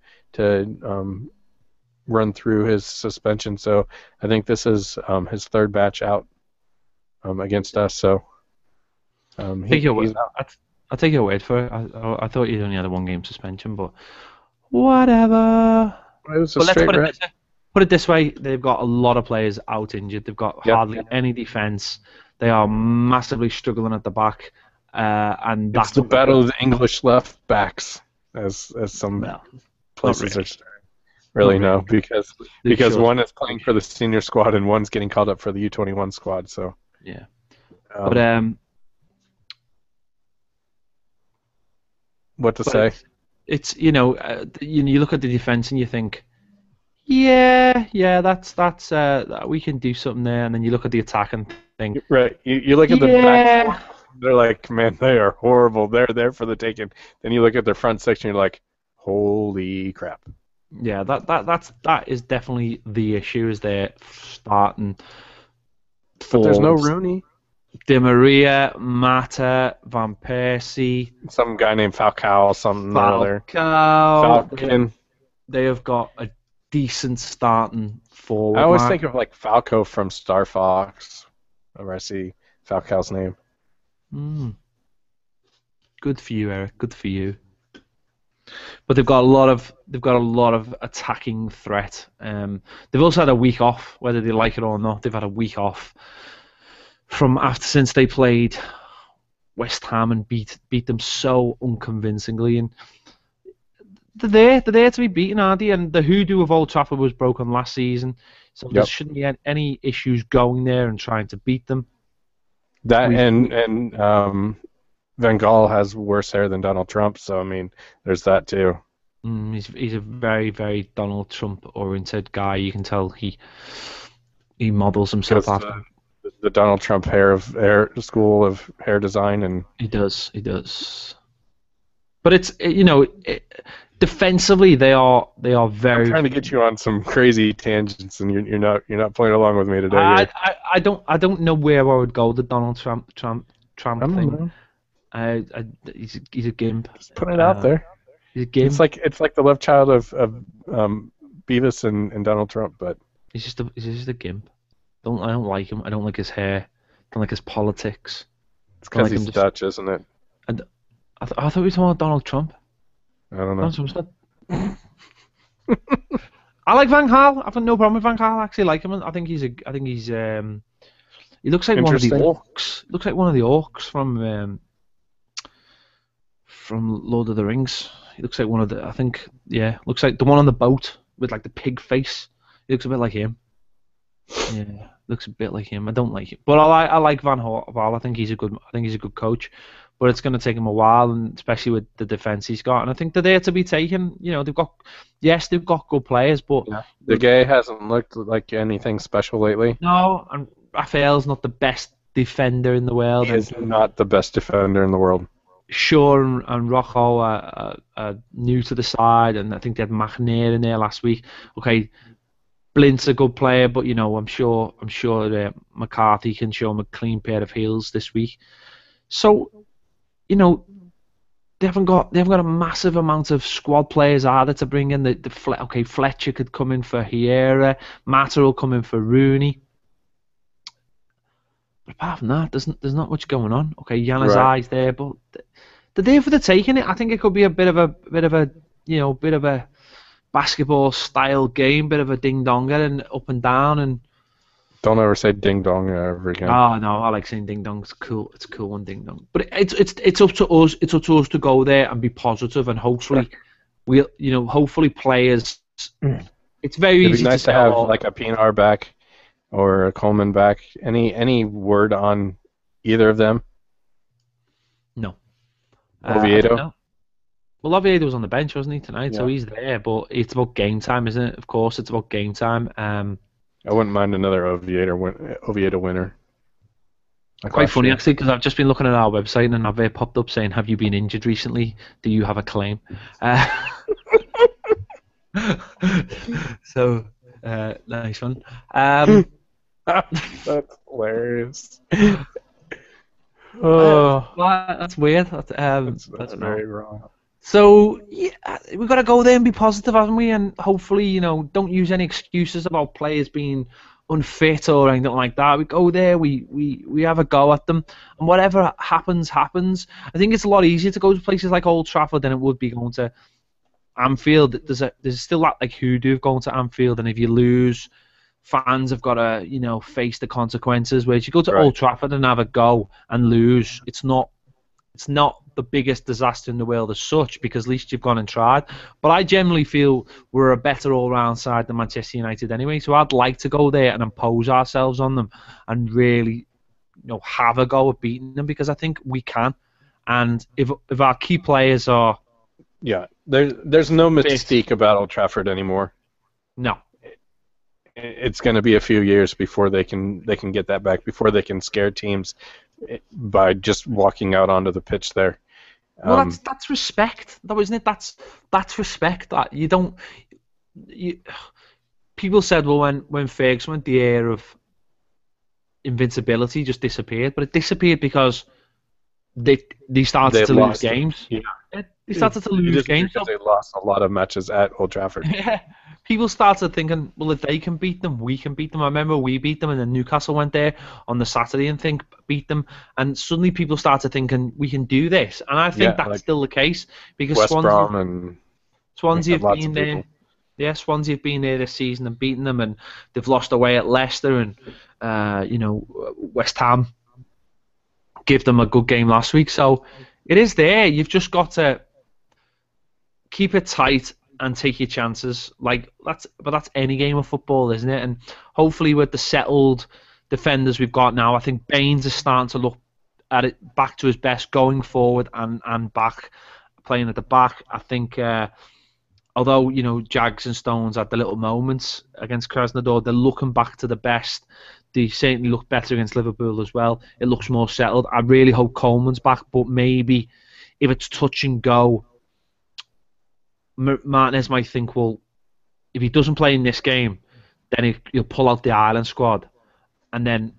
A: run through his suspension. So I think this is his third match out against us. So
B: I'll take your word for it. I thought he only had a 1-game suspension, but whatever.
A: It was a straight red.
B: Put it this way, they've got a lot of players out injured. They've got hardly any defence. They are massively struggling at the back. And that's
A: the battle of the English left backs, as some places are starting. Really no, because one is playing for the senior squad and one's getting called up for the U21 squad. So
B: yeah, but
A: what to say?
B: It's you look at the defence and you think, yeah, that's we can do something there, and then you look at the attack and think,
A: right, you look at the back, they're like, man, they are horrible. They're there for the taking. Then you look at their front section, you're like, holy crap.
B: Yeah, that is definitely the issue. Is they're starting.
A: But there's no Rooney.
B: Di Maria, Mata, Van Persie,
A: some guy named Falcao, something or other.
B: Falcon. They have got a decent starting forward.
A: I always think of like Falco from Star Fox, whenever I see Falcao's name.
B: Good for you, Eric. Good for you. But they've got a lot of attacking threat. They've also had a week off, whether they like it or not. They've had a week off since they played West Ham and beat them so unconvincingly. And they're there to be beaten, aren't they? And the hoodoo of Old Trafford was broken last season, so there shouldn't be any issues going there and trying to beat them.
A: That and Van Gaal has worse hair than Donald Trump, so I mean, there's that too.
B: He's a very, very Donald Trump oriented guy. You can tell he models himself after
A: the Donald Trump hair school of hair design, and
B: he does. But it's defensively they are very.
A: I'm trying to get you on some crazy tangents, and you're not playing along with me today.
B: I don't know where I would go. The Donald Trump thing. He's a gimp.
A: Just put it out there.
B: He's a gimp.
A: It's like the love child of Beavis and Donald Trump, but
B: he's just a gimp. I don't like him. I don't like his hair. I don't like his politics.
A: It's
B: I don't
A: because
B: like him
A: he's
B: just.
A: Dutch, isn't it?
B: And I thought we were talking about Donald Trump.
A: I don't know.
B: Donald Trump's not. I like Van Gaal. I've got no problem with Van Gaal. I actually like him. I think he's. He looks like one of the
A: Interesting.
B: orcs. He looks like one of the orcs from Lord of the Rings. He looks like one of the. I think, yeah, looks like the one on the boat with like the pig face. He looks a bit like him. Yeah, looks a bit like him. I don't like it, but I like Van Gaal. I think he's a good coach. But it's going to take him a while, and especially with the defense he's got. And I think they're there to be taken. You know, they've got good players, but
A: Yeah. The guy hasn't looked like anything special lately.
B: no, and Raphael's not the best defender in the world.
A: He is not the best defender in the world.
B: Shaw and Rocco are new to the side, and I think they had McNair in there last week. Okay, Blint's a good player, but you know, I'm sure McCarthy can show him a clean pair of heels this week. So, you know, they haven't got a massive amount of squad players either to bring in. Okay, Fletcher could come in for Hiera, Mata will come in for Rooney. But apart from that, there's not much going on. Okay, Yanazai's there, but they're there for the taking it. I think it could be a bit of a basketball style game, bit of a ding donger and up and down and.
A: Don't ever say ding dong ever again.
B: Oh no, I like saying ding dong. It's cool. It's cool on ding dong. But it's up to us. It's up to us to go there and be positive, and hopefully hopefully players. It's very
A: It'd
B: easy
A: be nice
B: to
A: to have like a Pinar back or a Coleman back. Any word on either of them?
B: No.
A: Oviedo?
B: Well, Oviedo was on the bench, wasn't he, tonight?
A: Yeah.
B: So he's there, but it's about game time, isn't it? Of course, it's about game time.
A: I wouldn't mind another Oviedo winner.
B: Quite funny, actually, because I've just been looking at our website and I've popped up saying, "Have you been injured recently? Do you have a claim?" So, nice one.
A: That's hilarious. Oh,
B: that's weird. That's
A: very wrong.
B: So yeah, we've got to go there and be positive, haven't we? And hopefully, don't use any excuses about players being unfit or anything like that. We go there, we have a go at them, and whatever happens, happens. I think it's a lot easier to go to places like Old Trafford than it would be going to Anfield. There's still that like hoodoo of going to Anfield, and if you lose, fans have got to face the consequences. Whereas you go to Old Trafford and have a go and lose, it's not the biggest disaster in the world as such, because at least you've gone and tried. But I generally feel we're a better all-round side than Manchester United anyway, so I'd like to go there and impose ourselves on them and really have a go at beating them, because I think we can. And if our key players are...
A: Yeah, there's no mystique about Old Trafford anymore.
B: No.
A: It's going to be a few years before they can get that back, before they can scare teams by just walking out onto the pitch there.
B: Well, that's respect, though, isn't it? That's respect. That people said, well, when Ferguson went, the air of invincibility just disappeared, but it disappeared because they started to lose games.
A: Yeah.
B: They started to lose games
A: because they lost a lot of matches at Old Trafford.
B: Yeah. People started thinking, well, if they can beat them, we can beat them. I remember we beat them, and then Newcastle went there on the Saturday and beat them, and suddenly people started thinking we can do this, and I think that's still the case, because
A: West Brom and
B: Swansea have been there. Yeah, Swansea have been there this season and beaten them, and they've lost away at Leicester, and West Ham gave them a good game last week. So it is there. You've just got to keep it tight and take your chances. But that's any game of football, isn't it? And hopefully with the settled defenders we've got now, I think Baines is starting to look at it back to his best going forward and back playing at the back. I think although Jags and Stones had the little moments against Krasnodar, they're looking back to the best. They certainly look better against Liverpool as well. It looks more settled. I really hope Coleman's back, but maybe if it's touch and go, Martinez might think, well, if he doesn't play in this game, then he'll pull out the Ireland squad, and then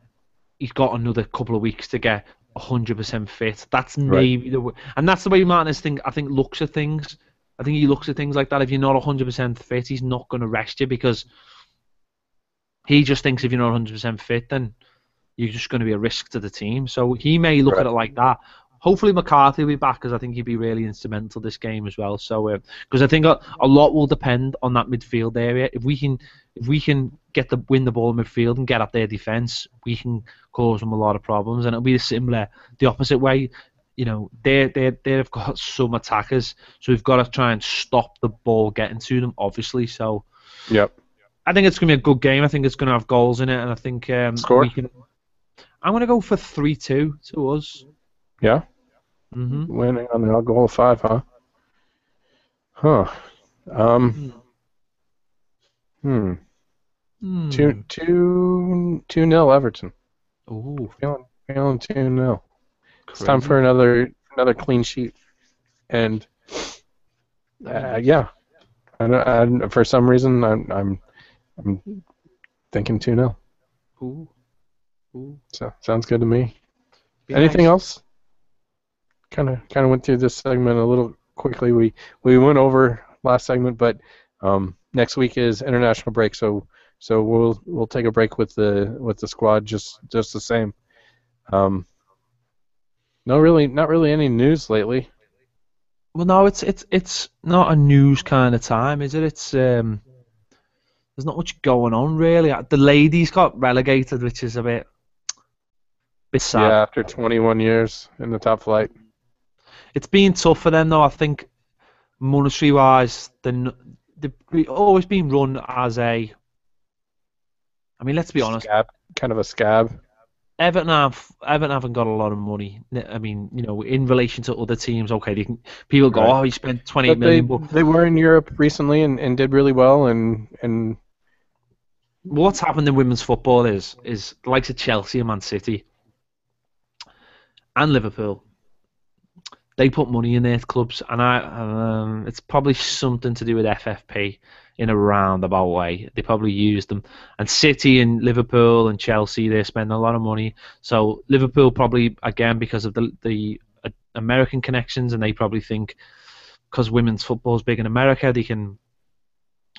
B: he's got another couple of weeks to get 100% fit. That's maybe and that's the way Martinez looks at things. I think he looks at things like that. If you're not 100% fit, he's not going to rest you, because he just thinks if you're not 100% fit, then you're just going to be a risk to the team. So he may look at it like that. Hopefully McCarthy will be back, because I think he'd be really instrumental this game as well. So because I think a lot will depend on that midfield area. If we can win the ball in midfield and get at their defence, we can cause them a lot of problems, and it'll be similar the opposite way. You know, they've got some attackers, so we've got to try and stop the ball getting to them, obviously. So
A: Yep.
B: I think it's going to be a good game. I think it's going to have goals in it, and I think
A: Score?
B: we can. I'm going to go for 3-2 to us.
A: Yeah?
B: Mm-hmm.
A: Winning on the goal of 5, huh? Huh. 2-0 Everton.
B: Ooh.
A: Feeling 2-0. It's
B: Crazy.
A: time for another clean sheet. And yeah. I for some reason I'm thinking 2-0.
B: Ooh.
A: So sounds good to me.
B: Be
A: Anything
B: nice.
A: else? Kind of went through this segment a little quickly. We went over last segment, but next week is international break, so we'll take a break with the squad just the same. Not really any news lately.
B: Well, no, it's not a news kind of time, is it? It's there's not much going on really. The ladies got relegated, which is a bit sad.
A: Yeah, after 21 years in the top flight.
B: It's been tough for them though. I think monetary wise, they've always been run as a. I mean, let's be honest.
A: Kind of a scab.
B: Everton haven't got a lot of money. I mean, you know, in relation to other teams, okay, people go,
A: Right.
B: oh, he spent 28 million.
A: But they were in Europe recently and did really well. And
B: what's happened in women's football is the likes of Chelsea and Man City and Liverpool. They put money in their clubs, and it's probably something to do with FFP in a roundabout way. They probably use them. And City and Liverpool and Chelsea, they spend a lot of money. So Liverpool probably, again, because of the American connections, and they probably think because women's football is big in America, they can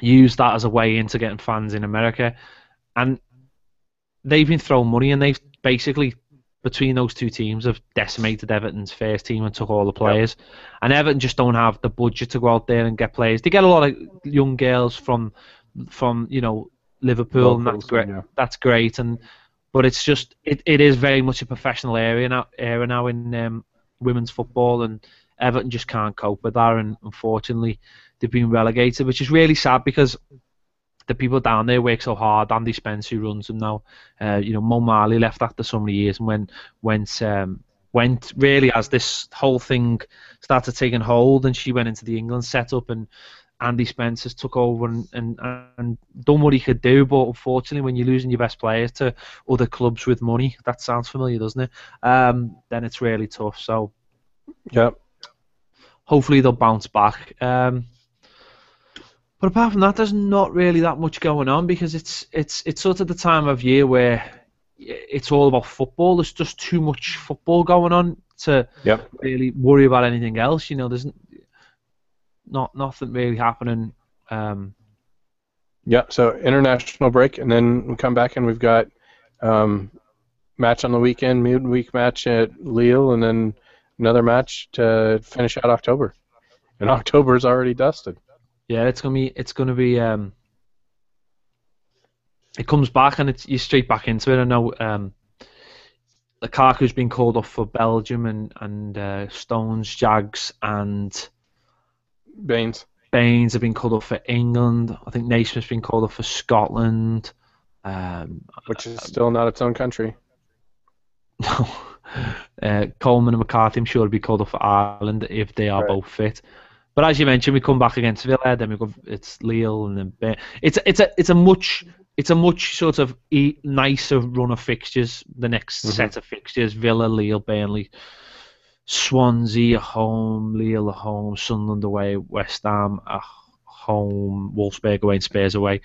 B: use that as a way into getting fans in America. And they've been throwing money, and they've basically, between those two teams, have decimated Everton's first team and took all the players. Yep. And Everton just don't have the budget to go out there and get players. They get a lot of young girls from Liverpool, and that's great. Yeah. That's great. But it's just it is very much a professional era now in women's football, and Everton just can't cope with that. And unfortunately, they've been relegated, which is really sad because the people down there work so hard. Andy Spence, who runs them now, Mo Marley left after so many years and went really as this whole thing started taking hold, and she went into the England setup, and Andy Spence has took over and done what he could do. But unfortunately, when you're losing your best players to other clubs with money, that sounds familiar, doesn't it? Then it's really tough. So,
A: yeah,
B: hopefully they'll bounce back. But apart from that, there's not really that much going on because it's sort of the time of year where it's all about football. There's just too much football going on to really worry about anything else. You know, there's nothing really happening.
A: Yeah, so international break, and then we come back and we've got match on the weekend, midweek match at Lille, and then another match to finish out October. And October is already dusted.
B: Yeah, it's gonna be. It comes back and you're straight back into it. I know Lukaku's been called up for Belgium and Stones, Jags, and
A: Baines
B: have been called up for England. I think Naismith's been called up for Scotland,
A: which is still not its own country.
B: No, Coleman and McCarthy, I'm sure, will be called up for Ireland if they are both fit. But as you mentioned, we come back against Villa, then it's Lille, and then it's a much sort of nicer run of fixtures. The next set of fixtures: Villa, Lille, Burnley, Swansea at home, Lille at home, Sunderland away, West Ham at home, Wolfsburg away, and Spurs away.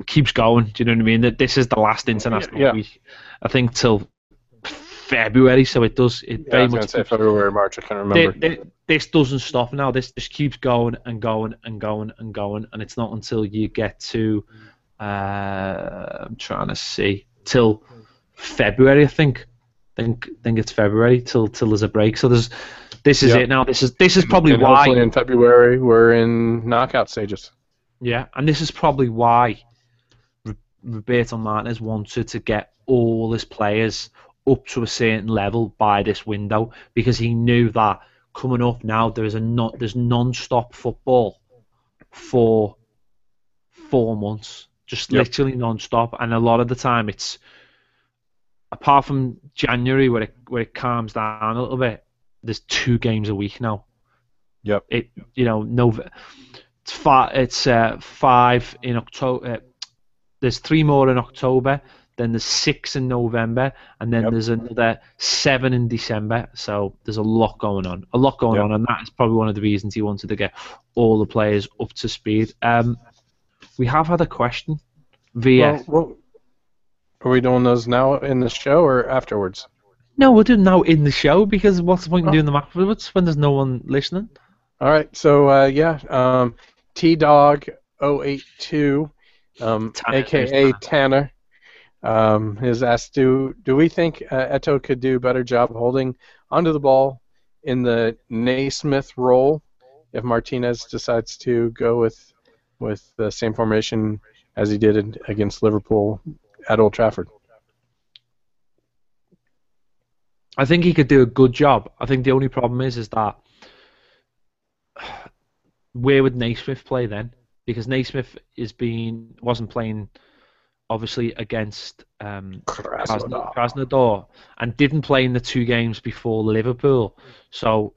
B: Keeps going. Do you know what I mean? That this is the last international week, I think, till February, so it
A: Yeah, I
B: very
A: was going
B: much
A: to say February, March. I can't remember.
B: this doesn't stop now. This just keeps going and going and going and going, and it's not until you get to I'm trying to see till February, I think. Think it's February till there's a break. So this is
A: Yep.
B: it now. This is probably
A: And
B: why.
A: hopefully in February we're in knockout stages.
B: Yeah, and this is probably why Roberto Martinez wanted to get all his players up to a certain level by this window, because he knew that coming up now there's non-stop football for 4 months, just literally non-stop, and a lot of the time it's, apart from January where it calms down a little bit, there's 2 games a week now.
A: Yep.
B: It's 5 in October. There's 3 more in October. Then there's 6 in November, and then there's another 7 in December. So there's a lot going on. And that is probably one of the reasons he wanted to get all the players up to speed. We have had a question via.
A: Well, are we doing those now in the show or afterwards?
B: No, we'll do it now in the show, because what's the point in doing them afterwards when there's no one listening?
A: All right. So TDog082, aka Tanner, has asked, do we think Eto'o could do a better job holding onto the ball in the Naismith role if Martinez decides to go with the same formation as he did against Liverpool at Old Trafford?
B: I think he could do a good job. I think the only problem is that where would Naismith play then? Because Naismith wasn't playing obviously against Krasnodar, and didn't play in the 2 games before Liverpool. So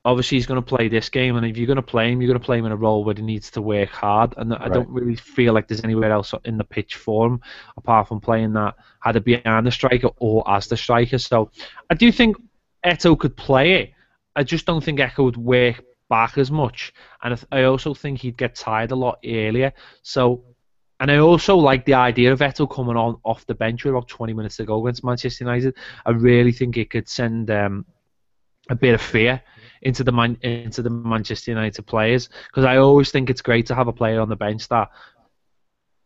B: obviously he's going to play this game, and if you're going to play him, you're going to play him in a role where he needs to work hard. And I don't really feel like there's anywhere else in the pitch for him apart from playing that either behind the striker or as the striker. So I do think Eto'o could play it. I just don't think Eto'o would work back as much, and I also think he'd get tired a lot earlier. So, and I also like the idea of Eto'o coming on off the bench with about 20 minutes to go against Manchester United. I really think it could send a bit of fear into the Manchester United players, because I always think it's great to have a player on the bench that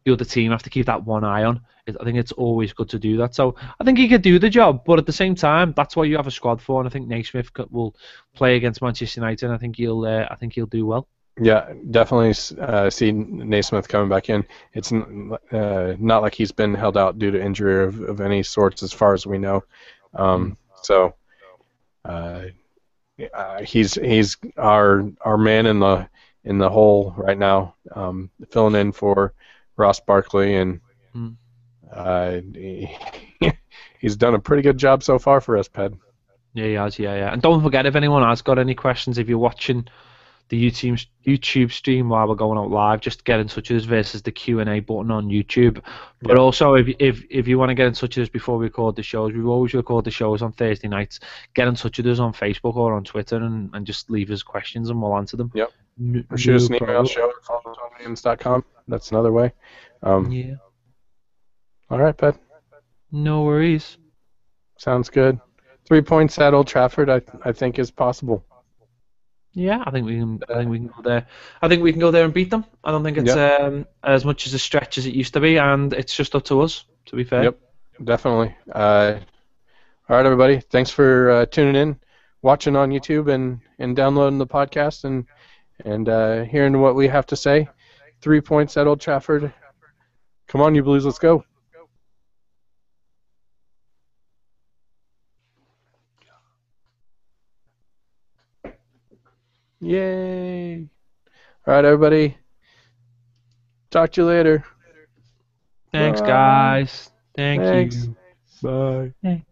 B: the other team have to keep that one eye on. I think it's always good to do that. So I think he could do the job, but at the same time, that's what you have a squad for. And I think Naismith will play against Manchester United, and I think he'll do well.
A: Yeah, definitely see Naismith coming back in. It's not like he's been held out due to injury of any sorts, as far as we know. So he's our man in the hole right now, filling in for Ross Barkley, and he's done a pretty good job so far for us, Ped.
B: Yeah, he has. Yeah. And don't forget, if anyone has got any questions, if you're watching the YouTube stream while we're going out live, just get in touch with us versus the Q&A button on YouTube. But also, if you want to get in touch with us before we record the shows, we always record the shows on Thursday nights. Get in touch with us on Facebook or on Twitter, and just leave us questions and we'll answer them.
A: Yep. Or shoot us an email, show@followtonians.com. That's another way.
B: Yeah.
A: All right, Ped.
B: No worries.
A: Sounds good. 3 points at Old Trafford, I think, is possible.
B: Yeah, I think we can go there. I think we can go there and beat them. I don't think it's as much as a stretch as it used to be, and it's just up to us, to be fair.
A: Yep, definitely. All right, everybody. Thanks for tuning in, watching on YouTube, and downloading the podcast, and hearing what we have to say. 3 points at Old Trafford. Come on, you Blues, let's go. Yay! All right, everybody. Talk to you later.
B: Thanks, guys. Thank
A: Thanks.
B: you.
A: Bye.
B: Hey.